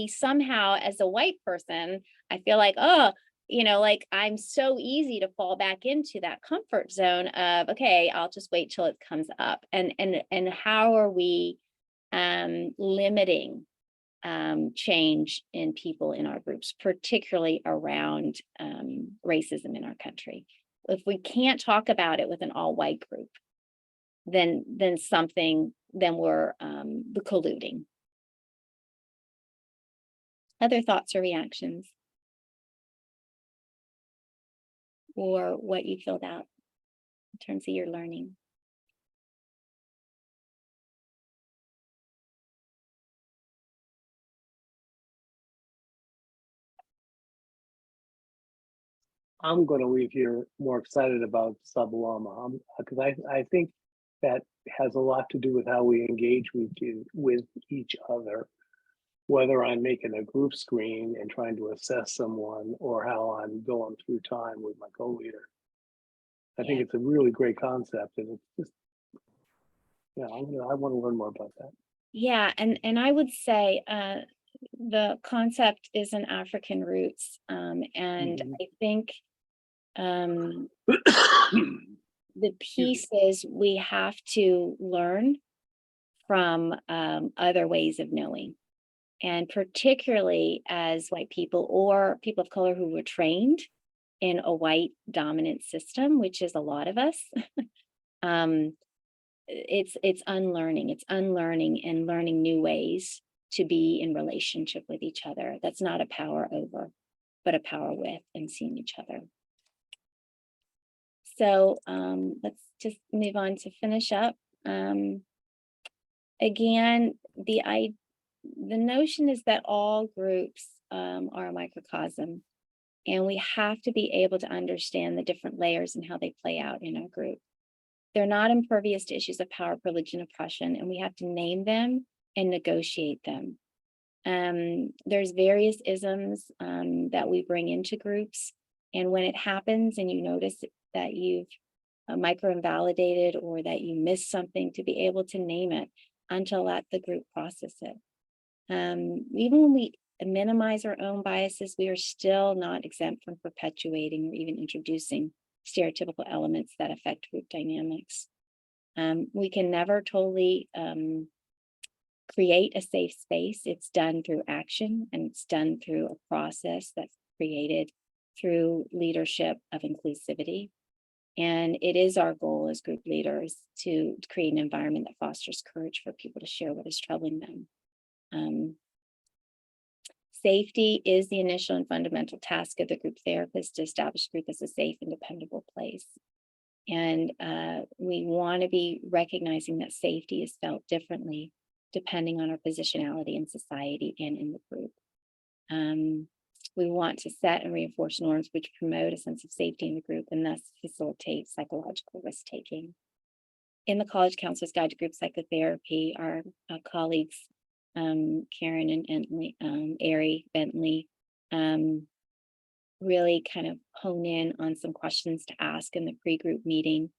somehow, as a white person, I feel like, oh, like I'm so easy to fall back into that comfort zone of, okay, I'll just wait till it comes up. And how are we limiting change in people in our groups, particularly around racism in our country? If we can't talk about it with an all-white group, then we're colluding. Other thoughts or reactions? Or what you filled out in terms of your learning? I'm going to leave here more excited about Sublama because I think that has a lot to do with how we engage with each other, whether I'm making a group screen and trying to assess someone or how I'm going through time with my co-leader. I think it's a really great concept, and it's just, yeah, I want to learn more about that. Yeah, and I would say the concept is an African roots, and I think the pieces we have to learn from other ways of knowing, and particularly as white people or people of color who were trained in a white dominant system, which is a lot of us. It's unlearning and learning new ways to be in relationship with each other. That's not a power over, but a power with and seeing each other. So let's just move on to finish up. Again, the notion is that all groups are a microcosm, and we have to be able to understand the different layers and how they play out in our group. They're not impervious to issues of power, privilege, and oppression, and we have to name them and negotiate them. There's various isms that we bring into groups, and when it happens and you notice that you've micro-invalidated or that you missed something, to be able to name it and to let the group process it. Even when we minimize our own biases, we are still not exempt from perpetuating or even introducing stereotypical elements that affect group dynamics. We can never totally create a safe space. It's done through action, and it's done through a process that's created through leadership of inclusivity. And it is our goal as group leaders to create an environment that fosters courage for people to share what is troubling them. Safety is the initial and fundamental task of the group therapist, to establish group as a safe and dependable place. And we want to be recognizing that safety is felt differently depending on our positionality in society and in the group. We want to set and reinforce norms which promote a sense of safety in the group and thus facilitate psychological risk-taking. In the College Counselor's Guide to Group Psychotherapy, our colleagues, Karen and Ari Bentley, really kind of hone in on some questions to ask in the pre-group meeting,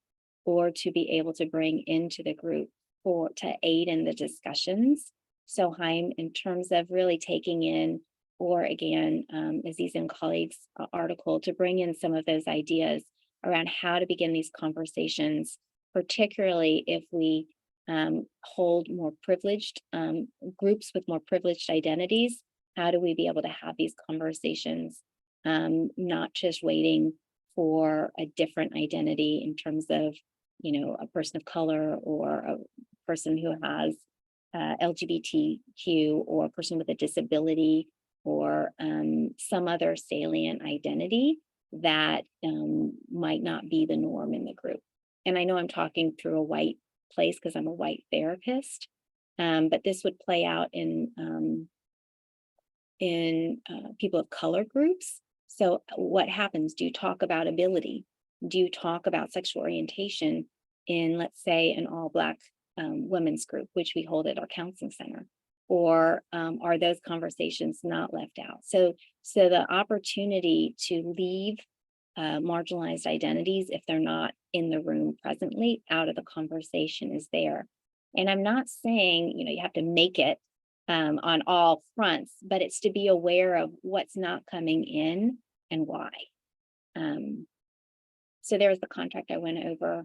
or to be able to bring into the group to aid in the discussions. So Haim, in terms of really taking in, or again, Aziz and colleagues' article, to bring in some of those ideas around how to begin these conversations, particularly if we hold more privileged groups with more privileged identities. How do we be able to have these conversations, not just waiting for a different identity in terms of, you know, a person of color or a person who has LGBTQ, or a person with a disability, or some other salient identity that might not be the norm in the group. And I know I'm talking through a white place because I'm a white therapist, but this would play out in people of color groups. So what happens? Do you talk about ability? Do you talk about sexual orientation in, let's say, an all Black women's group, which we hold at our counseling center? Or are those conversations not left out? So the opportunity to leave marginalized identities, if they're not in the room presently, out of the conversation is there. And I'm not saying, you know, you have to make it on all fronts, but it's to be aware of what's not coming in and why. So there's the contract I went over.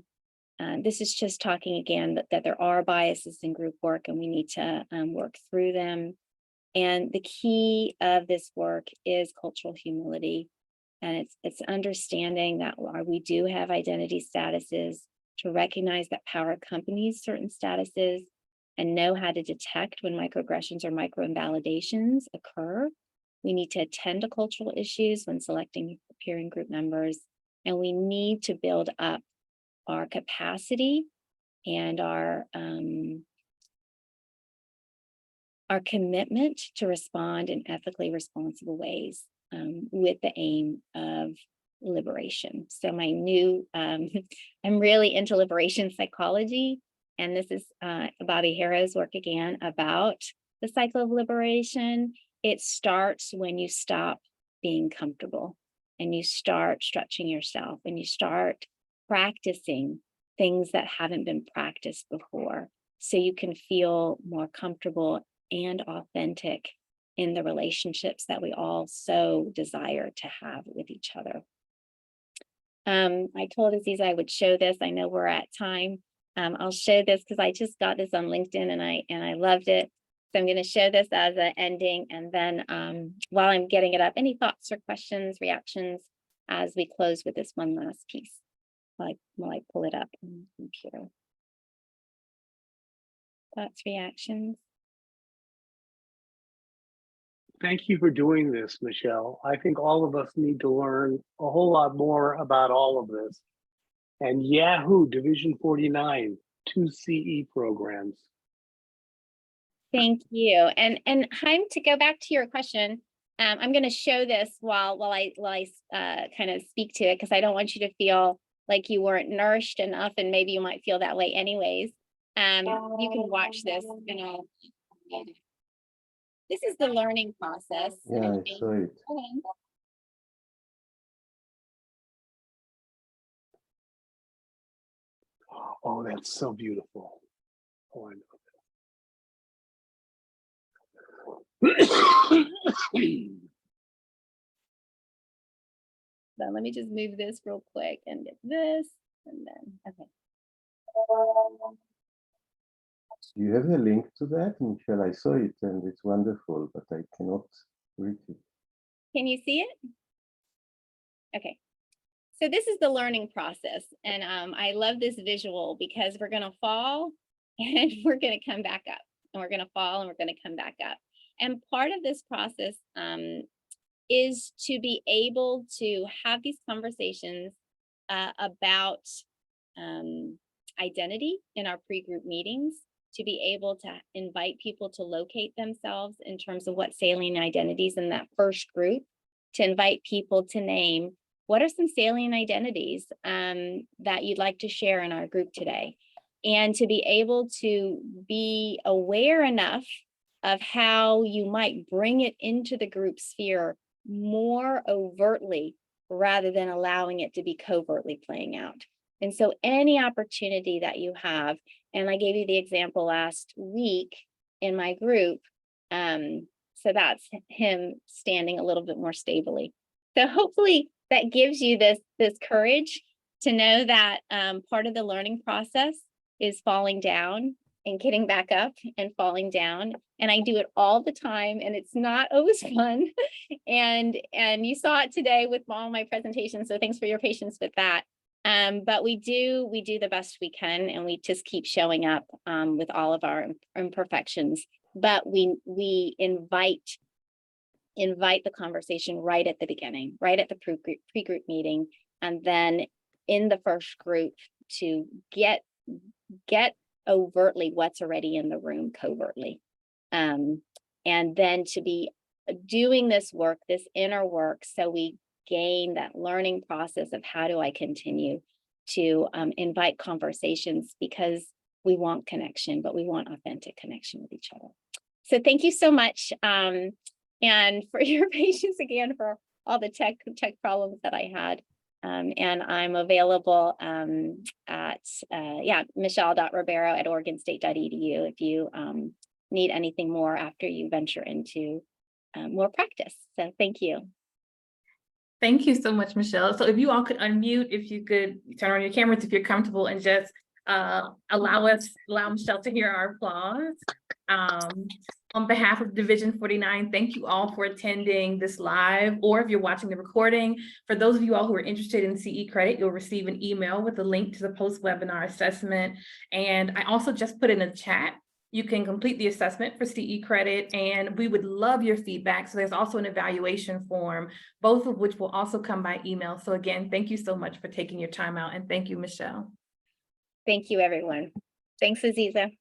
This is just talking again that there are biases in group work, and we need to work through them. And the key of this work is cultural humility. And it's understanding that we do have identity statuses, to recognize that power accompanies certain statuses, and know how to detect when microaggressions or micro-invalidations occur. We need to attend to cultural issues when selecting peer group members, and we need to build up our capacity and our commitment to respond in ethically responsible ways, with the aim of liberation. So my new, I'm really into liberation psychology, And this is Bobby Harrow's work again about the cycle of liberation. It starts when you stop being comfortable and you start stretching yourself and you start practicing things that haven't been practiced before, so you can feel more comfortable and authentic in the relationships that we all so desire to have with each other. I told Aziza I would show this. I know we're at time. I'll show this because I just got this on LinkedIn and I loved it. So I'm going to show this as an ending, and then while I'm getting it up, any thoughts or questions, reactions as we close with this one last piece while I pull it up on the computer. Thoughts, reactions? Thank you for doing this, Michele. I think all of us need to learn a whole lot more about all of this. And Yahoo, Division 49, 2 CE programs. Thank you. And Chaim, to go back to your question, I'm going to show this while I kind of speak to it, because I don't want you to feel like you weren't nourished enough, and maybe you might feel that way anyways. You can watch this, and this is the learning process. Yeah, I saw it. Oh, that's so beautiful. Oh, I know. So let me just move this real quick and get this, and then, okay. Do you have a link to that, Michele? I saw it and it's wonderful, but I cannot read it. Can you see it? Okay. So this is the learning process. And I love this visual because we're going to fall and we're going to come back up, and we're going to fall and we're going to come back up. And part of this process is to be able to have these conversations about identity in our pre-group meetings, to be able to invite people to locate themselves in terms of what salient identities in that first group, to invite people to name what are some salient identities that you'd like to share in our group today, and to be able to be aware enough of how you might bring it into the group sphere more overtly rather than allowing it to be covertly playing out. And so any opportunity that you have, and I gave you the example last week in my group, so that's him standing a little bit more stably. So hopefully that gives you this courage to know that part of the learning process is falling down and getting back up and falling down. And I do it all the time, and it's not always fun. And you saw it today with all my presentations, so thanks for your patience with that. But we do the best we can, and we just keep showing up with all of our imperfections. But we invite the conversation right at the beginning, right at the pre-group meeting, and then in the first group to get overtly what's already in the room covertly. And then to be doing this work, this inner work, so we gain that learning process of how do I continue to invite conversations, because we want connection, but we want authentic connection with each other. So thank you so much. And for your patience again, for all the tech problems that I had. And I'm available at michele.ribeiro@oregonstate.edu if you need anything more after you venture into more practice. So thank you. Thank you so much, Michele. So if you all could unmute, if you could turn on your cameras if you're comfortable, and just allow Michele to hear our applause. On behalf of Division 49, thank you all for attending this live, or if you're watching the recording. For those of you all who are interested in CE credit, you'll receive an email with a link to the post-webinar assessment. And I also just put in a chat, you can complete the assessment for CE credit, and we would love your feedback. So there's also an evaluation form, both of which will also come by email. So again, thank you so much for taking your time out, and thank you, Michele. Thank you, everyone. Thanks, Aziza.